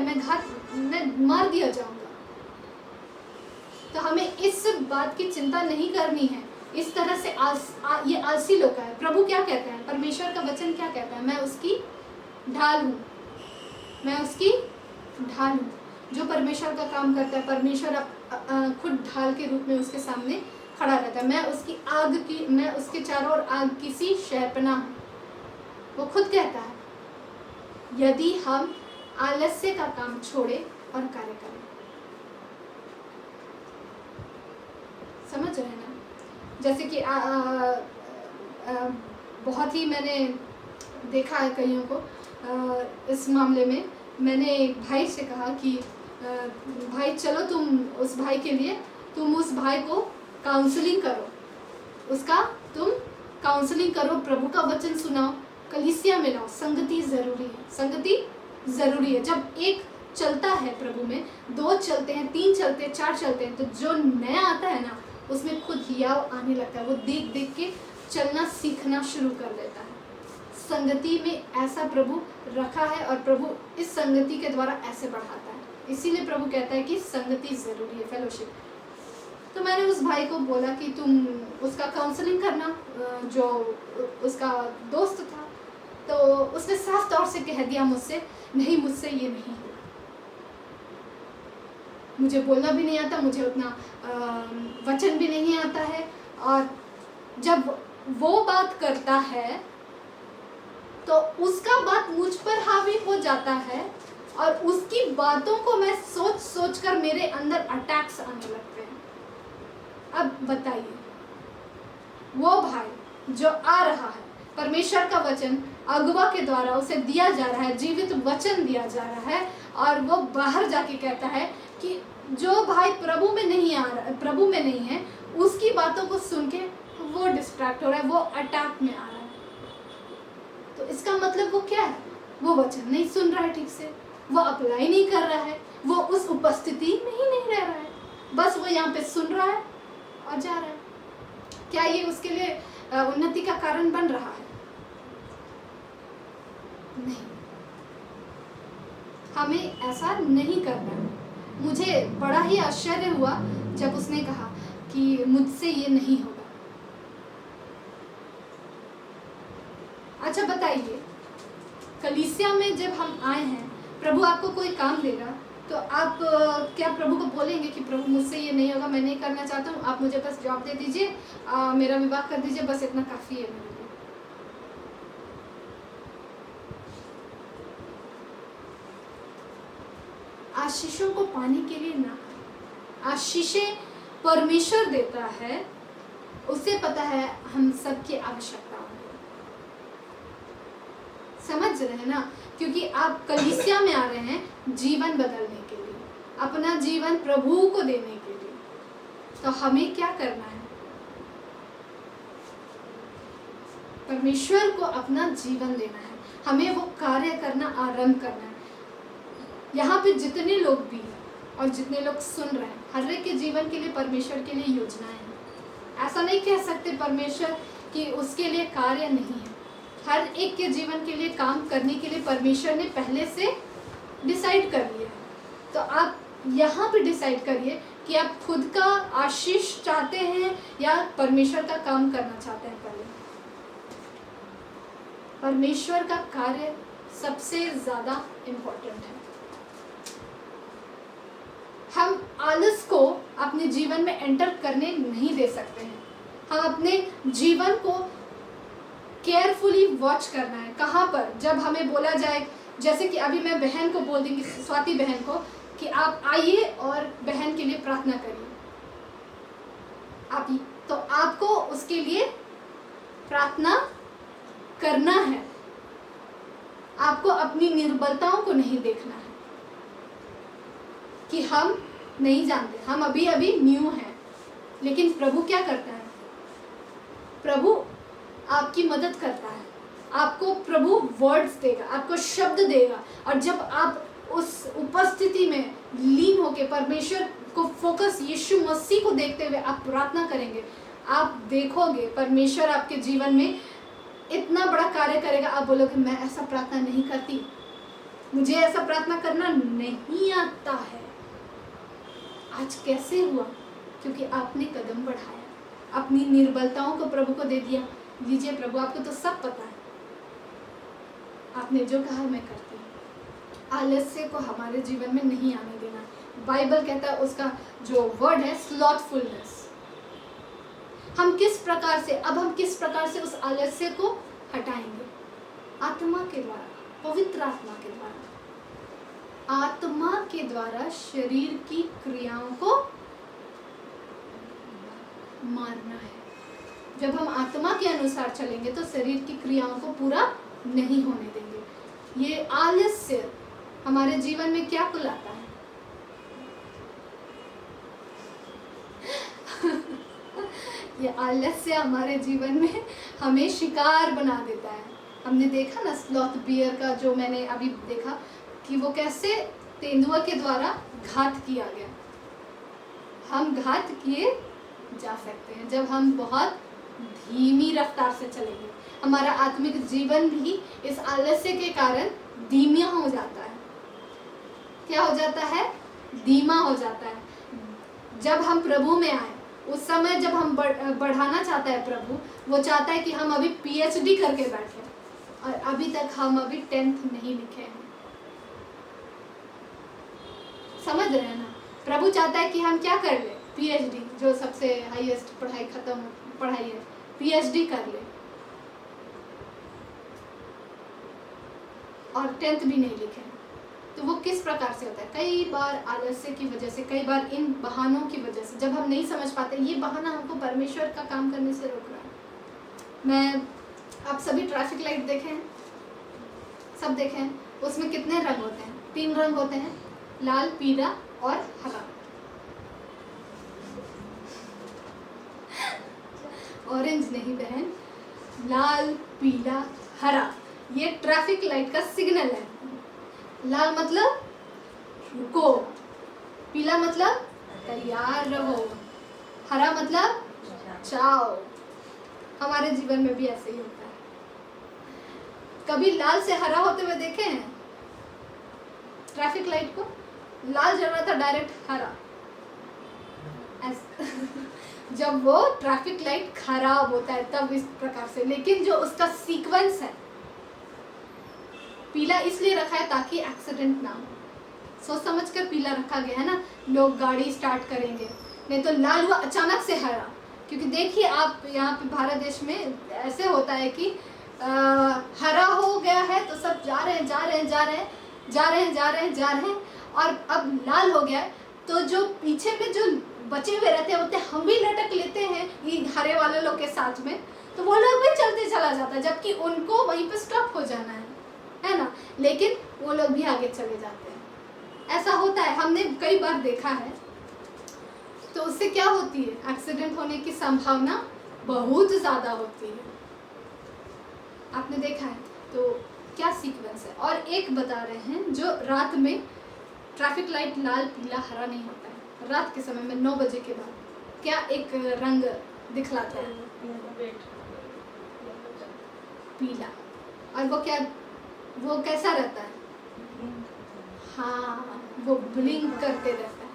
मैं मार दिया जाऊंगा। तो हमें इस बात की चिंता नहीं करनी है। इस तरह से ये आलसी लोग है। प्रभु क्या कहते हैं? परमेश्वर का वचन क्या कहता है? मैं उसकी ढाल हूँ, मैं उसकी ढाल हूँ। जो परमेश्वर का काम करता है, परमेश्वर खुद ढाल के रूप में उसके सामने खड़ा रहता है। मैं उसके चारों ओर आग की सी शहरपनाह हूँ। वो खुद कहता है, यदि हम आलस्य का काम छोड़े और कार्य करें। समझ रहे हैं ना? जैसे कि बहुत ही मैंने देखा है कईयों को। इस मामले में मैंने एक भाई से कहा कि भाई चलो तुम उस भाई के लिए, तुम उस भाई को काउंसलिंग करो, उसका तुम काउंसलिंग करो, प्रभु का वचन सुनाओ, कलीसिया में लाओ। संगति ज़रूरी है, संगति ज़रूरी है। जब एक चलता है प्रभु में, 2 चलते हैं, 3 चलते हैं, 4 चलते हैं, तो जो नया आता है ना, उसमें खुद हियाव आने लगता है। वो देख देख के चलना सीखना शुरू कर देता है। संगति में ऐसा प्रभु रखा है और प्रभु इस संगति के द्वारा ऐसे बढ़ाता है। इसीलिए प्रभु कहता है कि संगति ज़रूरी है, फेलोशिप। तो मैंने उस भाई को बोला कि तुम उसका काउंसलिंग करना, जो उसका दोस्त था। तो उसने साफ तौर से कह दिया मुझसे, नहीं, मुझसे ये नहीं होगा। मुझे बोलना भी नहीं आता, मुझे उतना वचन भी नहीं आता है। और जब वो बात करता है तो उसका बात मुझ पर हावी हो जाता है और उसकी बातों को मैं सोच सोच कर मेरे अंदर अटैक्स आने लगते हैं। अब बताइए, वो भाई जो आ रहा है, परमेश्वर का वचन अगुवा के द्वारा उसे दिया जा रहा है, जीवित वचन दिया जा रहा है, और वो बाहर जाके कहता है कि जो भाई प्रभु में नहीं आ रहा, प्रभु में नहीं है, उसकी बातों को सुन के वो डिस्ट्रैक्ट हो रहा है, वो अटैक में आ रहा है। तो इसका मतलब वो क्या है? वो वचन नहीं सुन रहा है ठीक से, वो अप्लाई नहीं कर रहा है, वो उस उपस्थिति में ही नहीं रह रहा है, बस वो यहाँ पे सुन रहा है और जा रहा है। क्या ये उसके लिए उन्नति का कारण बन रहा है? नहीं, हमें ऐसा नहीं करना है। मुझे बड़ा ही आश्चर्य हुआ जब उसने कहा कि मुझसे ये नहीं होगा। अच्छा बताइए, कलीसिया में जब हम आए हैं, प्रभु आपको कोई काम देगा तो आप क्या प्रभु को बोलेंगे कि प्रभु मुझसे ये नहीं होगा, मैं नहीं करना चाहता हूँ, आप मुझे बस जॉब दे दीजिए, मेरा विवाह कर दीजिए, बस इतना काफ़ी है मेरे लिए। आशीषों को पाने के लिए ना, आशीषें परमेश्वर देता है, उसे पता है हम सबकी आवश्यकता है। समझ रहे हैं ना? क्योंकि आप कलीसिया में आ रहे हैं जीवन बदलने के लिए, अपना जीवन प्रभु को देने के लिए। तो हमें क्या करना है? परमेश्वर को अपना जीवन देना है, हमें वो कार्य करना आरंभ करना है। यहाँ पे जितने लोग भी हैं और जितने लोग सुन रहे हैं, हर एक के जीवन के लिए परमेश्वर के लिए योजनाएं हैं। ऐसा नहीं कह सकते परमेश्वर कि उसके लिए कार्य नहीं है। हर एक के जीवन के लिए काम करने के लिए परमेश्वर ने पहले से डिसाइड कर लिया है। तो आप यहाँ पे डिसाइड करिए कि आप खुद का आशीष चाहते हैं या परमेश्वर का काम करना चाहते हैं। पहले परमेश्वर का कार्य सबसे ज़्यादा इम्पोर्टेंट है। हम आलस को अपने जीवन में एंटर करने नहीं दे सकते हैं। हम अपने जीवन को केयरफुली वॉच करना है। कहाँ पर? जब हमें बोला जाए, जैसे कि अभी मैं बहन को बोल दूंगी, स्वाति बहन को, कि आप आइए और बहन के लिए प्रार्थना करिए, आप तो आपको उसके लिए प्रार्थना करना है। आपको अपनी निर्बलताओं को नहीं देखना है कि हम नहीं जानते, हम अभी अभी न्यू हैं। लेकिन प्रभु क्या करता है? प्रभु आपकी मदद करता है, आपको प्रभु वर्ड्स देगा, आपको शब्द देगा, और जब आप उस उपस्थिति में लीन होकर परमेश्वर को फोकस यीशु मसीह को देखते हुए आप प्रार्थना करेंगे, आप देखोगे परमेश्वर आपके जीवन में इतना बड़ा कार्य करेगा। आप बोलोगे मैं ऐसा प्रार्थना नहीं करती, मुझे ऐसा प्रार्थना करना नहीं आता है। आज कैसे हुआ? क्योंकि आपने कदम बढ़ाया, अपनी निर्बलताओं को प्रभु को दे दिया। लीजिए प्रभु, आपको तो सब पता है, आपने जो कहा मैं करती हूँ। आलस्य को हमारे जीवन में नहीं आने देना। बाइबल कहता है, उसका जो वर्ड है स्लॉथफुलनेस। हम किस प्रकार से उस आलस्य को हटाएंगे? आत्मा के द्वारा, पवित्र आत्मा के द्वारा। आत्मा के द्वारा शरीर की क्रियाओं को मारना है। जब हम आत्मा के अनुसार चलेंगे तो शरीर की क्रियाओं को पूरा नहीं होने देंगे। ये आलस्य हमारे जीवन में क्या कुलाता है? ये आलस्य हमारे जीवन में हमें शिकार बना देता है। हमने देखा ना स्लॉथ बियर का, जो मैंने अभी देखा कि वो कैसे तेंदुआ के द्वारा घात किया गया। हम घात किए जा सकते हैं जब हम बहुत धीमी रफ्तार से चलेंगे। हमारा आत्मिक जीवन भी इस आलस्य के कारण धीमा हो जाता है। क्या हो जाता है? धीमा हो जाता है। जब हम प्रभु में आए उस समय जब हम बढ़ाना चाहता है प्रभु, वो चाहता है कि हम अभी PhD करके बैठे और अभी तक हम अभी 10th नहीं लिखे हैं। समझ रहे हैं ना? प्रभु चाहता है कि हम क्या कर ले, PhD, जो सबसे हाईएस्ट पढ़ाई है, PhD कर ले और 10th भी नहीं लिखे। तो वो किस प्रकार से होता है? कई बार आलस्य की वजह से, कई बार इन बहानों की वजह से, जब हम नहीं समझ पाते ये बहाना हमको परमेश्वर का काम करने से रोक रहा है। आप सभी ट्रैफिक लाइट देखे हैं? सब देखे हैं? उसमें कितने रंग होते हैं? 3 रंग होते हैं, लाल, पीला और हरा। ऑरेंज नहीं बहन, लाल, पीला, हरा, ये ट्रैफिक लाइट का सिग्नल है। लाल मतलब रुको, पीला मतलब तैयार रहो, हरा मतलब जाओ। हमारे जीवन में भी ऐसे ही होता है। कभी लाल से हरा होते हुए देखे हैं? ट्रैफिक लाइट को लाल जल रहा था, डायरेक्ट हरा। जब वो ट्रैफिक लाइट खराब होता है तब इस प्रकार से। लेकिन जो उसका सीक्वेंस है, पीला इसलिए रखा है ताकि एक्सीडेंट ना हो, सोच समझ कर पीला रखा गया है ना। लोग गाड़ी स्टार्ट करेंगे, नहीं तो लाल हुआ अचानक से हरा। क्योंकि देखिए आप यहाँ पे भारत देश में ऐसे होता है कि हरा हो गया है तो सब जा रहे हैं और अब लाल हो गया है तो जो पीछे में जो बचे हुए रहते हैं हम भी लटक लेते हैं ये हरे वाले लोग के साथ में, तो वो लोग भी चलते चला जाता है, जबकि उनको वहीं पे स्टॉप हो जाना है ना। लेकिन वो लोग भी आगे चले जाते हैं। ऐसा होता है, हमने कई बार देखा है। तो उससे क्या होती है? एक्सीडेंट होने की संभावना बहुत ज़्यादा होती है। आपने देखा है? तो क्या सीक्वेंस है? और एक बता रहे हैं, जो रात में ट्रैफिक लाइट लाल, पीला, हरा नहीं होता है। रात के समय में 9 बजे के बाद क्या एक रंग दिखलाता है? पीला। और वो कैसा रहता है? हाँ, वो ब्लिंक करते रहता है।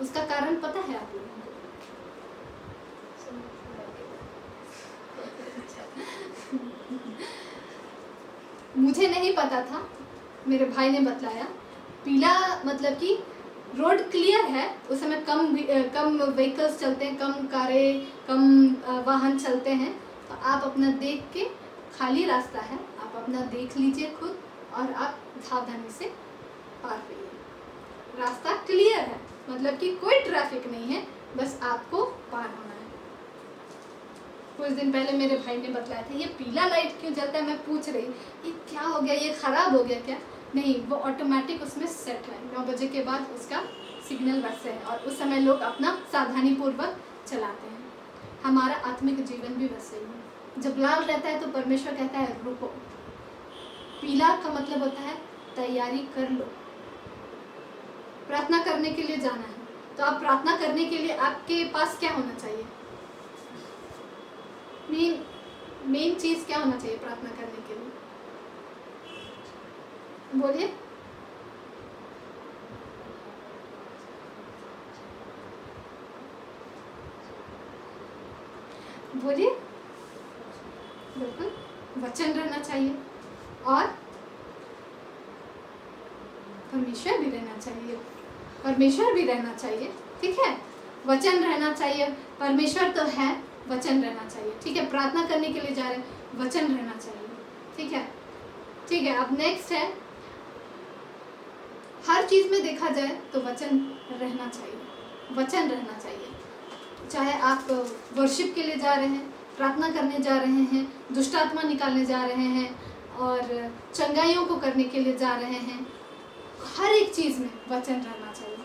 उसका कारण पता है आप लोगों को? मुझे नहीं पता था, मेरे भाई ने बतलाया। पीला मतलब कि रोड क्लियर है, उस समय कम व्हीकल्स चलते हैं, कम कारें, कम वाहन चलते हैं, तो आप अपना देख के, खाली रास्ता है, आप अपना देख लीजिए खुद और आप सावधानी से पार करिए। रास्ता क्लियर है, मतलब कि कोई ट्रैफिक नहीं है, बस आपको पार होना है। कुछ दिन पहले मेरे भाई ने बतलाया था, ये पीला लाइट क्यों जलता है? मैं पूछ रही, ये क्या हो गया, ये खराब हो गया क्या? नहीं, वो ऑटोमेटिक उसमें सेट है। 9 बजे के बाद उसका सिग्नल वैसे है और उस समय लोग अपना सावधानी पूर्वक चलाते हैं। हमारा आत्मिक जीवन भी वैसे ही है। जब लाल रहता है तो परमेश्वर कहता है रुको। पीला का मतलब होता है तैयारी कर लो, प्रार्थना करने के लिए जाना है। तो आप प्रार्थना करने के लिए आपके पास क्या होना चाहिए? मेन चीज क्या होना चाहिए प्रार्थना करने के लिए? बोलिए। बोलिए। बिल्कुल, वचन रहना चाहिए और परमेश्वर भी रहना चाहिए। परमेश्वर भी रहना चाहिए, ठीक है। वचन रहना चाहिए, परमेश्वर तो है, वचन रहना चाहिए, ठीक है। प्रार्थना करने के लिए जा रहे हैं, वचन रहना चाहिए, ठीक है। ठीक है, अब नेक्स्ट है, हर चीज में देखा जाए तो वचन रहना चाहिए, वचन रहना चाहिए। चाहे आप वर्शिप के लिए जा रहे हैं, प्रार्थना करने जा रहे हैं, दुष्ट आत्मा निकालने जा रहे हैं और चंगाइयों को करने के लिए जा रहे हैं, हर एक चीज में वचन रहना चाहिए।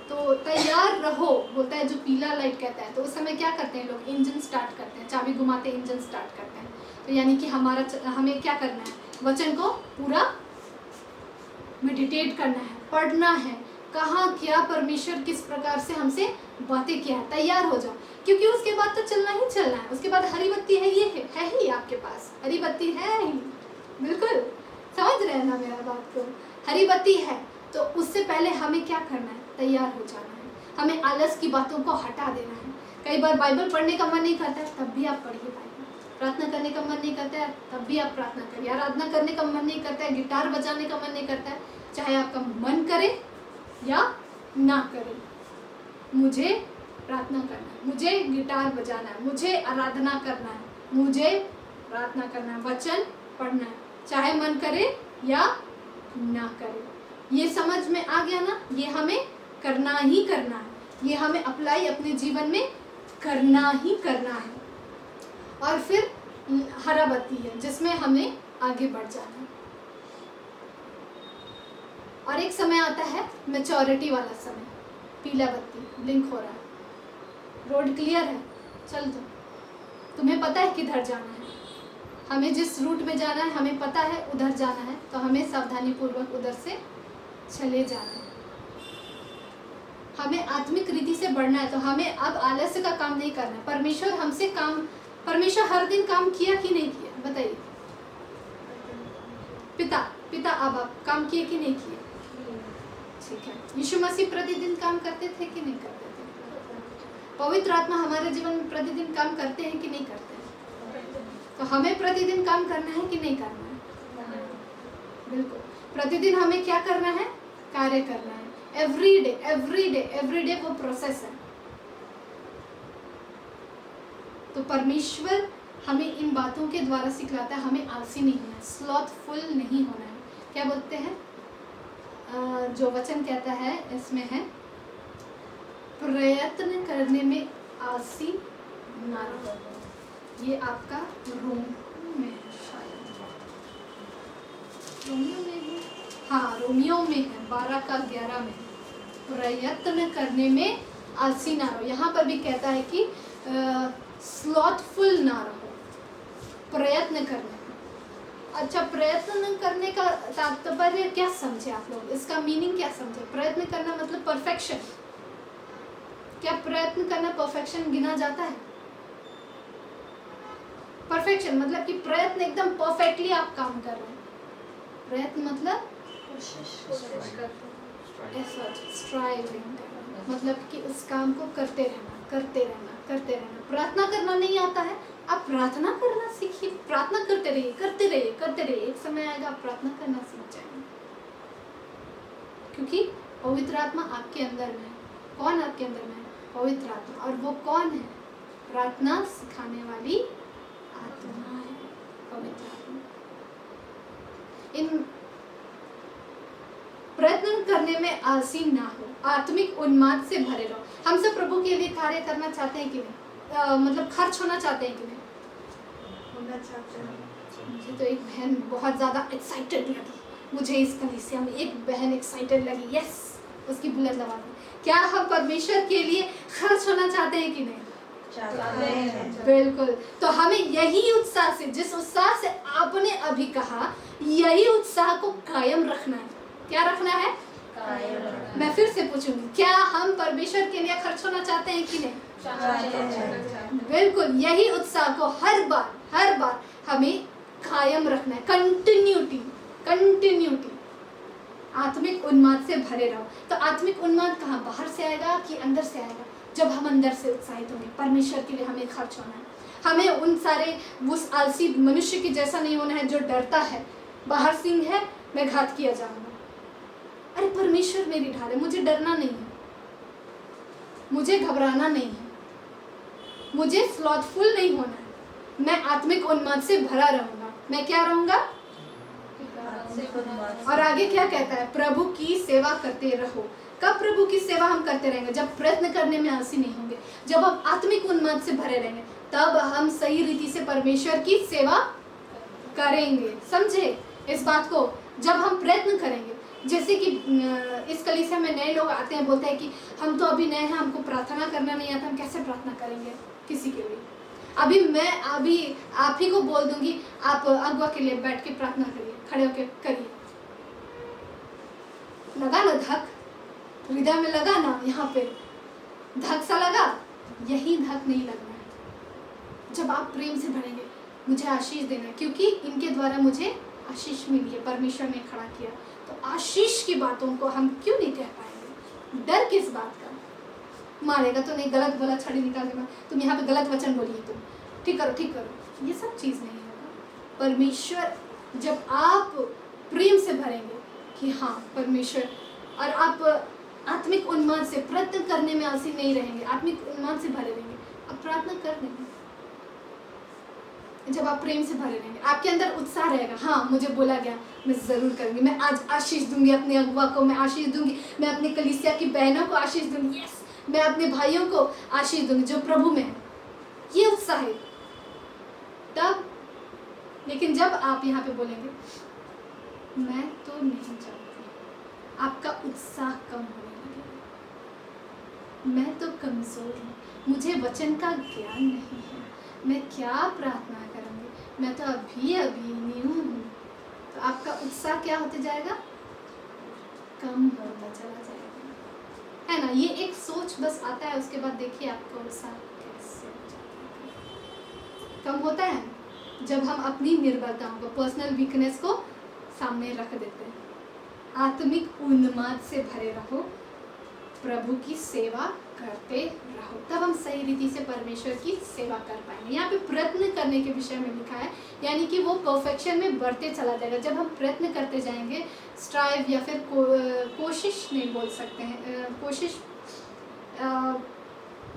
तो तैयार रहो बोलता है, जो पीला लाइट कहता है। तो उस समय क्या करते हैं लोग? इंजन स्टार्ट करते हैं, चाबी घुमाते इंजन स्टार्ट करते हैं। तो यानी कि हमें क्या करना है? वचन को पूरा मेडिटेट करना है, पढ़ना है, कहाँ क्या परमेश्वर किस प्रकार से हमसे बातें किया है। तैयार हो जाओ, क्योंकि उसके बाद तो चलना ही चलना है। उसके बाद हरी बत्ती है, ये है ही आपके पास, हरी बत्ती है ही। बिल्कुल समझ रहे हैं ना मेरा बात को? हरी बत्ती है तो उससे पहले हमें क्या करना है? तैयार हो जाना है। हमें आलस की बातों को हटा देना है। कई बार बाइबल पढ़ने का मन नहीं करता है, तब भी आप पढ़िए बाइबल। प्रार्थना करने का मन नहीं करता है, तब भी आप प्रार्थना करिए। आराधना करने का मन नहीं करता है, गिटार बजाने का मन नहीं करता है, चाहे आपका मन करे या ना करे, मुझे प्रार्थना करना है, मुझे गिटार बजाना है, मुझे आराधना करना है, मुझे प्रार्थना करना है, वचन पढ़ना है, चाहे मन करे या ना करे। ये समझ में आ गया ना? ये हमें करना ही करना है, ये हमें अप्लाई अपने जीवन में करना ही करना है। और फिर हरा बत्ती है जिसमें हमें आगे बढ़ जाना है। और एक समय आता है मैच्योरिटी वाला समय, पीला बत्ती ब्लिंक हो रहा है, रोड क्लियर है, चल दो, तुम्हें पता है किधर जाना है, हमें जिस रूट में जाना है हमें पता है उधर जाना है, तो हमें सावधानी पूर्वक उधर से चले जाना है। हमें आत्मिक रीति से बढ़ना है, तो हमें अब आलस्य का काम नहीं करना है। परमेश्वर हर दिन काम किया कि नहीं किया, बताइए? पिता अब आप काम किए कि नहीं किए? ठीक है। यीशु मसीह प्रतिदिन काम करते थे कि नहीं करते थे? पवित्र आत्मा हमारे जीवन में प्रतिदिन काम करते हैं कि नहीं करते हैं? तो हमें प्रतिदिन काम करना है कि नहीं करना है? बिल्कुल, प्रतिदिन हमें क्या करना है? कार्य करना है। एवरी डे वो प्रोसेस है। तो परमेश्वर हमें इन बातों के द्वारा सिखलाता है, हमें आलसी नहीं होना है, स्लॉथफुल नहीं होना है। क्या बोलते हैं? जो वचन कहता है इसमें है, प्रयत्न करने में आलसी ना रहो। ये आपका रोम में है, शायद रोमियो में है, हाँ रोमियो में है, 12:11 में। प्रयत्न करने में आलसी ना रहो। यहाँ पर भी कहता है कि स्लॉथफुल ना रहो, प्रयत्न करने में। अच्छा, प्रयत्न करने का तात्पर्य क्या समझे आप लोग? इसका मीनिंग क्या समझे? प्रयत्न करना मतलब परफेक्शन। क्या प्रयत्न करना परफेक्शन गिना जाता है? परफेक्शन मतलब कि प्रयत्न एकदम परफेक्टली आप काम कर रहे हैं। प्रयत्न मतलब स्ट्राइविंग, मतलब कि उस काम को करते रहना। प्रार्थना करना नहीं आता है, आप प्रार्थना करना सीखिए, प्रार्थना करते रहिए। एक समय आएगा आप प्रार्थना करना सीख जाएंगे, क्योंकि पवित्र आत्मा आपके अंदर में है। कौन आपके अंदर में है? पवित्र आत्मा। और वो कौन है? प्रार्थना सिखाने वाली आत्मा है, पवित्र आत्मा। इन प्रयत्न करने में आलसी ना हो, आत्मिक उन्माद से भरे रहो। हम सब प्रभु के लिए कार्य करना चाहते हैं कि नहीं? मतलब खर्च होना चाहते हैं कि नहीं? होना चाहते हैं। मुझे तो एक बहन बहुत ज़्यादा एक्साइटेड लगी, मुझे इस कलीसिया में एक बहन एक्साइटेड लगी, यस, उसकी बुलेट दबा दी। क्या हम परमेश्वर के लिए खर्च होना चाहते हैं कि नहीं? चाहते हैं। बिल्कुल। तो हमें यही उत्साह से, जिस उत्साह से आपने अभी कहा, यही उत्साह को कायम रखना है। क्या रखना है? कायम। मैं फिर से पूछूंगी, क्या हम परमेश्वर के लिए खर्च होना चाहते हैं कि नहीं? चाहते हैं। बिल्कुल, यही उत्साह को हर बार हमें कायम रखना है। कंटिन्यूटी। आत्मिक उन्माद से भरे रहो। तो आत्मिक उन्माद कहाँ? बाहर से आएगा कि अंदर से आएगा? जब हम अंदर से उत्साहित होंगे, परमेश्वर के लिए हमें खर्च होना है। हमें उस आलसी मनुष्य की जैसा नहीं होना है जो डरता है, बाहर सिंह है, मैं घात किया जाऊंगा। अरे परमेश्वर मेरी ढाल है, मुझे डरना नहीं है, मुझे घबराना नहीं है, मुझे स्लॉथफुल नहीं होना है। मैं आत्मिक उन्माद से भरा रहूंगा। मैं क्या रहूंगा? और आगे क्या कहता है? प्रभु की सेवा करते रहो। कब प्रभु की सेवा हम करते रहेंगे? जब प्रयत्न करने में आलसी नहीं होंगे, जब हम आत्मिक उन्माद से भरे रहेंगे, तब हम सही रीति से परमेश्वर की सेवा करेंगे। समझे इस बात को? जब हम प्रयत्न करेंगे, जैसे कि इस कलीसिया में नए लोग आते हैं, बोलते हैं कि हम तो अभी नए हैं, हमको प्रार्थना करना नहीं आता, हम कैसे प्रार्थना करेंगे किसी के लिए? अभी आप ही को बोल दूंगी, आप अगुआ के लिए बैठ के प्रार्थना करिए, खड़े होके करिए। लगा ना धक? हृदय में लगा ना? यहाँ पे धक सा लगा? यही धक नहीं लगना है। जब आप प्रेम से भरेंगे, मुझे आशीष देना है, क्योंकि इनके द्वारा मुझे आशीष मिली है, परमेश्वर ने खड़ा किया। तो आशीष की बातों को हम क्यों नहीं कह पाएंगे? डर किस बात का? मारेगा तो नहीं, गलत बोला छड़ी निकाल के तुम यहाँ पे गलत वचन बोलिए, तुम ठीक करो, ये सब चीज़ नहीं होगा। परमेश्वर, जब आप प्रेम से भरेंगे कि हाँ परमेश्वर, और आप आत्मिक उन्माद से, प्रयत्न करने में आलसी नहीं रहेंगे, आत्मिक उन्माद से भरे रहेंगे, आप प्रार्थना कर लेंगे। जब आप प्रेम से भरे रहेंगे, आपके अंदर उत्साह रहेगा, हाँ मुझे बोला गया, मैं ज़रूर करूँगी, मैं आज आशीष दूंगी अपने अगुआ को, मैं आशीष दूंगी, मैं अपने कलीसिया की बहनों को आशीष दूंगी, यस मैं अपने भाइयों को आशीष दूंगी जो प्रभु में है, ये उत्साह है तब। लेकिन जब आप यहाँ पे बोलेंगे मैं तो नहीं चाहती, आपका उत्साह कम होने लगेगा, मैं तो कमज़ोर हूँ, मुझे वचन का ज्ञान नहीं है, मैं क्या प्रार्थना करूँगी, मैं तो अभी अभी न्यू हूँ, तो आपका उत्साह क्या होते जाएगा, कम होता चला जाएगा, है ना। ये एक सोच बस आता है, उसके बाद देखिए आपका उत्साह कैसे हो जाता है। कम होता है जब हम अपनी निर्बलताओं को, पर्सनल वीकनेस को सामने रख देते हैं। आत्मिक उन्माद से भरे रहो, प्रभु की सेवा करते रहो, तब हम सही रीति से परमेश्वर की सेवा कर पाएंगे। यहाँ पे प्रयत्न करने के विषय में लिखा है, यानी कि वो परफेक्शन में बढ़ते चला जाएगा। जब हम प्रयत्न करते जाएंगे, स्ट्राइव या फिर कोशिश नहीं बोल सकते हैं, कोशिश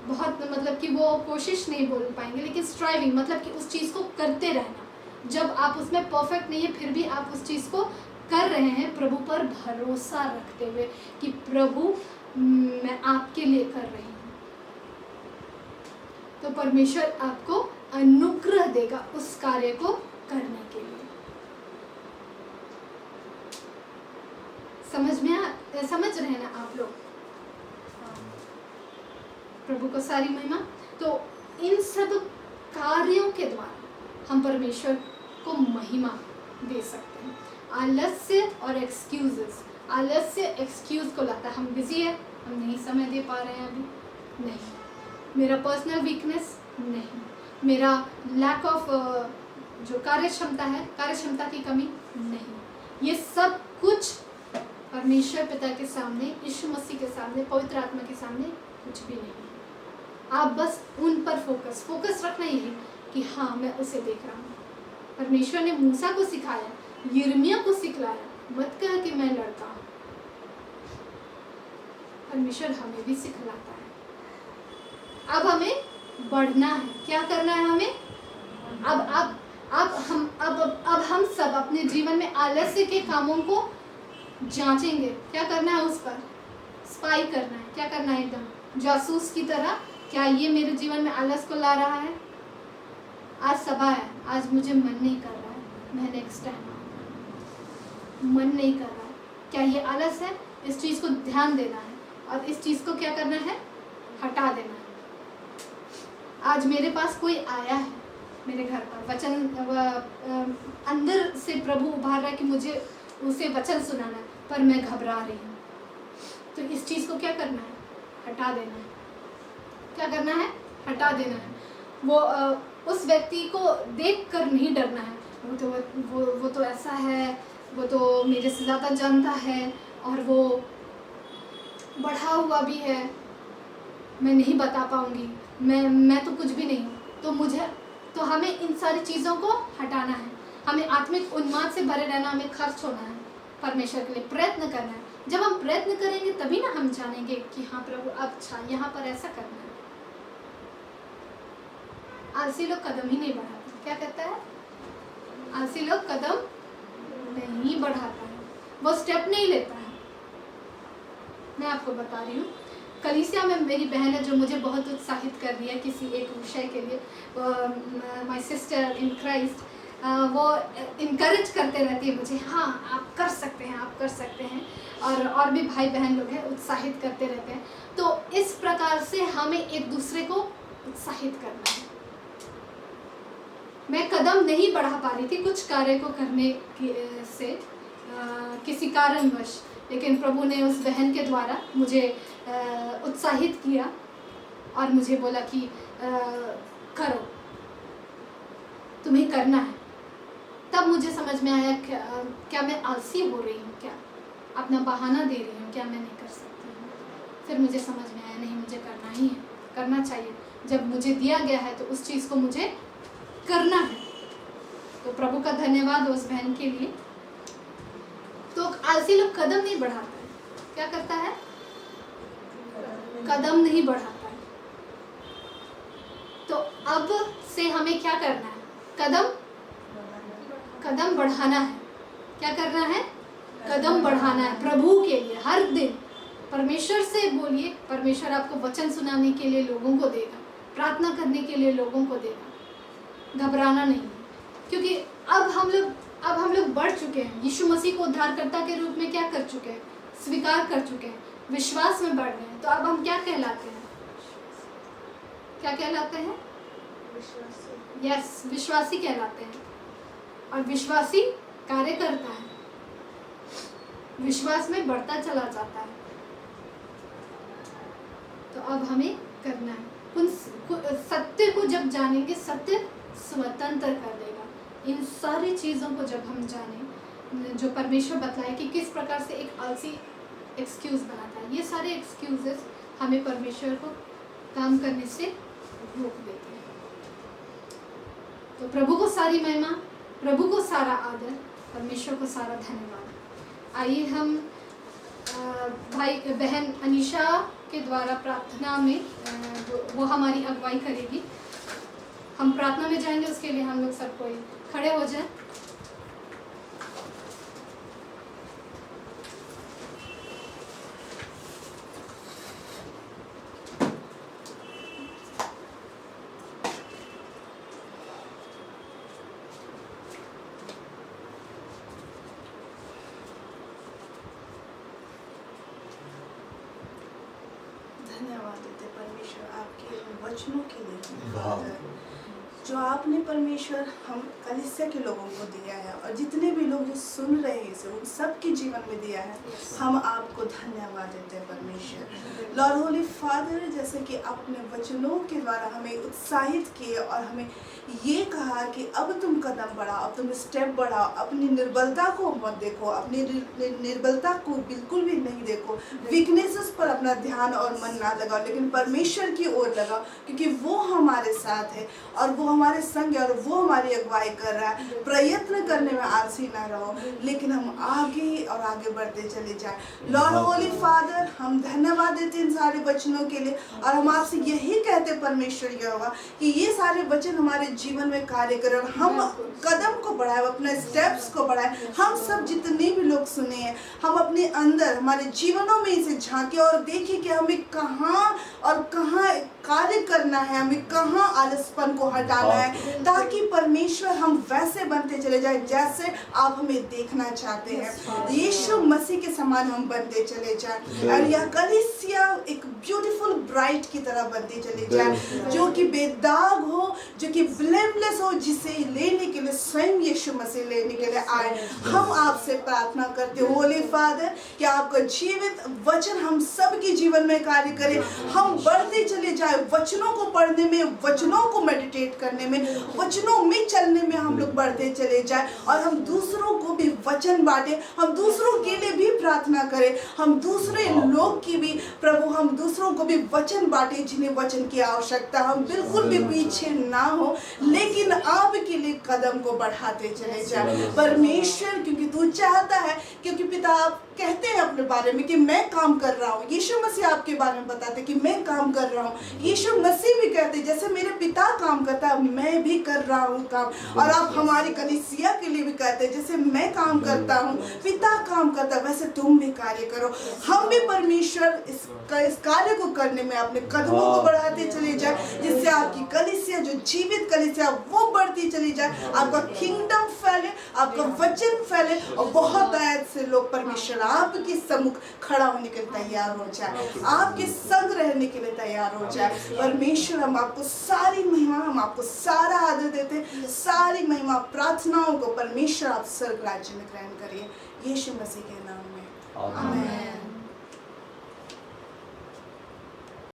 बहुत मतलब कि वो कोशिश नहीं बोल पाएंगे, लेकिन स्ट्राइविंग मतलब कि उस चीज़ को करते रहना। जब आप उसमें परफेक्ट नहीं है फिर भी आप उस चीज़ को कर रहे हैं, प्रभु पर भरोसा रखते हुए कि प्रभु मैं आपके लिए कर रही हूँ, तो परमेश्वर आपको अनुग्रह देगा उस कार्य को करने के लिए। समझ रहे हैं ना आप लोग? प्रभु को सारी महिमा। तो इन सब कार्यों के द्वारा हम परमेश्वर को महिमा दे सकते हैं। आलस्य और एक्सक्यूजेस, आलस्य एक्सक्यूज को लाता है, हम बिजी है, हम नहीं समय दे पा रहे हैं अभी, नहीं, मेरा पर्सनल वीकनेस नहीं, मेरा लैक ऑफ जो कार्यक्षमता की कमी नहीं, ये सब कुछ परमेश्वर पिता के सामने, यीशु मसीह के सामने, पवित्र आत्मा के सामने कुछ भी नहीं है। आप बस उन पर फोकस रखना ही है कि हाँ मैं उसे देख रहा हूँ। परमेश्वर ने मूसा को सिखाया, यिर्मयाह को सिखलाया, मत कह कि मैं लड़का हूँ। परमेश्वर हमें भी सिखलाता है। अब हमें बढ़ना है, क्या करना है हमें? अब हम सब अपने जीवन में आलस्य के कामों को जांचेंगे। क्या करना है? उस पर स्पाई करना है। क्या करना है? एकदम जासूस की तरह, क्या ये मेरे जीवन में आलस को ला रहा है? आज सभा है, आज मुझे मन नहीं कर रहा है, मैं नेक्स्ट टाइम मन नहीं कर रहा है, क्या ये आलस है? इस चीज़ को ध्यान देना है और इस चीज़ को क्या करना है? हटा देना है। आज मेरे पास कोई आया है मेरे घर पर, वचन अंदर से प्रभु उभार रहा है कि मुझे उसे वचन सुनाना है, पर मैं घबरा रही हूँ, तो इस चीज़ को क्या करना है? हटा देना है। क्या करना है? हटा देना है। वो उस व्यक्ति को देख कर नहीं डरना है, वो तो ऐसा है, वो तो मेरे से ज़्यादा जानता है और वो बढ़ा हुआ भी है, मैं नहीं बता पाऊँगी, मैं तो कुछ भी नहीं हूँ। तो हमें इन सारी चीज़ों को हटाना है। हमें आत्मिक उन्माद से भरे रहना, हमें खर्च होना है, परमेश्वर के लिए प्रयत्न करना है। जब हम प्रयत्न करेंगे तभी ना हम जानेंगे कि हाँ प्रभु अच्छा यहाँ पर ऐसा करना है। आलसी लोग कदम ही नहीं बढ़ाते। क्या कहता है? आलसी लोग कदम नहीं बढ़ाता है, वो स्टेप नहीं लेता है। मैं आपको बता रही हूँ, कलीसिया में मेरी बहन है जो मुझे बहुत उत्साहित कर रही है किसी एक विषय के लिए। माय सिस्टर इन क्राइस्ट, वो इनकरेज करते रहती है मुझे, हाँ आप कर सकते हैं, आप कर सकते हैं। और भी भाई बहन लोग हैं, उत्साहित करते रहते हैं। तो इस प्रकार से हमें एक दूसरे को उत्साहित करना है। मैं कदम नहीं बढ़ा पा रही थी कुछ कार्य को करने से किसी कारणवश, लेकिन प्रभु ने उस बहन के द्वारा मुझे उत्साहित किया और मुझे बोला कि करो, तुम्हें करना है। तब मुझे समझ में आया क्या मैं आलसी हो रही हूँ, क्या अपना बहाना दे रही हूँ, क्या मैं नहीं कर सकती हूँ। फिर मुझे समझ में आया नहीं, मुझे करना ही है, करना चाहिए। जब मुझे दिया गया है तो उस चीज़ को मुझे करना है। तो प्रभु का धन्यवाद उस बहन के लिए। तो आलसी लोग कदम नहीं बढ़ाता है, क्या करता है? कदम नहीं बढ़ाता है। तो अब से हमें क्या करना है? कदम बढ़ाना है। क्या करना है? कदम बढ़ाना है प्रभु के लिए। हर दिन परमेश्वर से बोलिए, परमेश्वर आपको वचन सुनाने के लिए लोगों को देगा, प्रार्थना करने के लिए लोगों को देगा। घबराना नहीं, क्योंकि अब हम लोग बढ़ चुके हैं। यीशु मसीह को उद्धारकर्ता के रूप में क्या कर चुके हैं? स्वीकार कर चुके हैं, विश्वास में बढ़ रहे हैं। तो अब हम क्या कहलाते हैं? क्या कहलाते हैं? यस, विश्वासी कहलाते हैं। और विश्वासी कार्य करता है, विश्वास में बढ़ता चला जाता है। तो अब हमें करना है, उन सत्य को जब जानेंगे, सत्य स्वतंत्र कर देगा। इन सारी चीज़ों को जब हम जानें, जो परमेश्वर बतलाए कि किस प्रकार से एक आलसी एक्सक्यूज़ बनाता है, ये सारे एक्सक्यूजेस हमें परमेश्वर को काम करने से रोक देते हैं। तो प्रभु को सारी महिमा, प्रभु को सारा आदर, परमेश्वर को सारा धन्यवाद। आइए हम भाई बहन अनीशा के द्वारा प्रार्थना में वो हमारी अगुवाई करेगी। हम प्रार्थना में जाएंगे, उसके लिए हम लोग सब कोई खड़े हो जाएं। धन्यवाद देते परमेश्वर आपके वचनों के लिए, जो आपने परमेश्वर हम कलीसिया के लोगों को दिया है, और जितने भी लोग जो सुन रहे हैं इसे, उन सब के जीवन में दिया है। हम आपको धन्यवाद देते हैं परमेश्वर। लॉर्ड होली फादर, जैसे कि अपने वचनों के द्वारा हमें उत्साहित किए और हमें ये कहा कि अब तुम कदम बढ़ाओ, अब तुम स्टेप बढ़ाओ, अपनी निर्बलता को मत देखो, अपनी निर्बलता को बिल्कुल भी नहीं देखो, वीकनेसेस पर अपना ध्यान और मन ना लगाओ, लेकिन परमेश्वर की ओर लगाओ, क्योंकि वो हमारे साथ है और वो हमारे संग है और वो हमारी अगुवाई कर रहा है। प्रयत्न करने में आलसी ना रहो, लेकिन हम आगे और आगे बढ़ते चले जाएं। लॉर्ड होली फादर, हम धन्यवाद देते हैं इन सारे वचनों के लिए, और हम आपसे यही कहते परमेश्वर यहोवा कि ये सारे वचन हमारे जीवन में कार्य करें और हम कदम को बढ़ाएं, अपने स्टेप्स को बढ़ाएं। हम सब जितने भी लोग सुने हैं, हम अपने अंदर हमारे जीवनों में इसे झांके और देखें कि हमें कहाँ और कहाँ कार्य करना है, हमें कहाँ आलसपन को हटाना है, ताकि परमेश्वर हम वैसे बनते चले जाए जैसे आप हमें देखना चाहते हैं। यीशु मसीह के समान हम बनते चले जाए और यह कलीसिया एक ब्यूटीफुल ब्राइड की तरह बनती चली जाए, जो कि बेदाग हो, जो कि ब्लेमलेस हो, जिसे लेने के लिए स्वयं यीशु मसीह लेने के लिए आए। हम आपसे प्रार्थना करते हैं होली फादर कि आपका जीवित वचन हम सब के जीवन में कार्य करे, हम बढ़ते चले जाए वचनों को पढ़ने में, वचनों को मेडिटेट करने में, वचनों में चलने में हम लोग बढ़ते चले जाए, और हम दूसरों को भी वचन बांटे, हम दूसरों के लिए भी प्रार्थना करें, हम दूसरे लोग की भी प्रभु, हम दूसरों को भी वचन बांटे जिन्हें वचन की आवश्यकता। हम बिल्कुल भी पीछे ना हो, लेकिन आपके लिए कदम को बढ़ाते चले जाए परमेश्वर, क्योंकि तू चाहता है, क्योंकि पिता आप कहते हैं अपने बारे में कि मैं काम कर रहा हूँ। यीशु मसीह आपके बारे में बताते कि मैं काम कर रहा हूँ। यीशु मसीह भी कहते जैसे मेरे पिता काम करता है मैं भी कर रहा हूँ काम। और आप हमारी कलीसिया के लिए भी कहते हैं जैसे मैं काम करता हूँ पिता काम करता है वैसे तुम भी कार्य करो। हम भी परमेश्वर इस कार्य को करने में अपने कदमों को बढ़ाते चले जाए, जिससे आपकी कलीसिया जो जीवित कलीसिया वो बढ़ती चली जाए, आपका किंगडम फैले, आपका वचन फैले, और बहुत आयत से लोग परमेश्वर आपके सम्मुख खड़ा होने के लिए तैयार हो जाए, आपके संग रहने के लिए तैयार हो जाए। परमेश्वर हम आपको सारी महिमा, हम आपको सारा आदर देते, सारी महिमा प्रार्थनाओं को परमेश्वर आप स्वर्ग राज्य में ग्रहण करिए, यीशु मसीह के नाम में आमीन।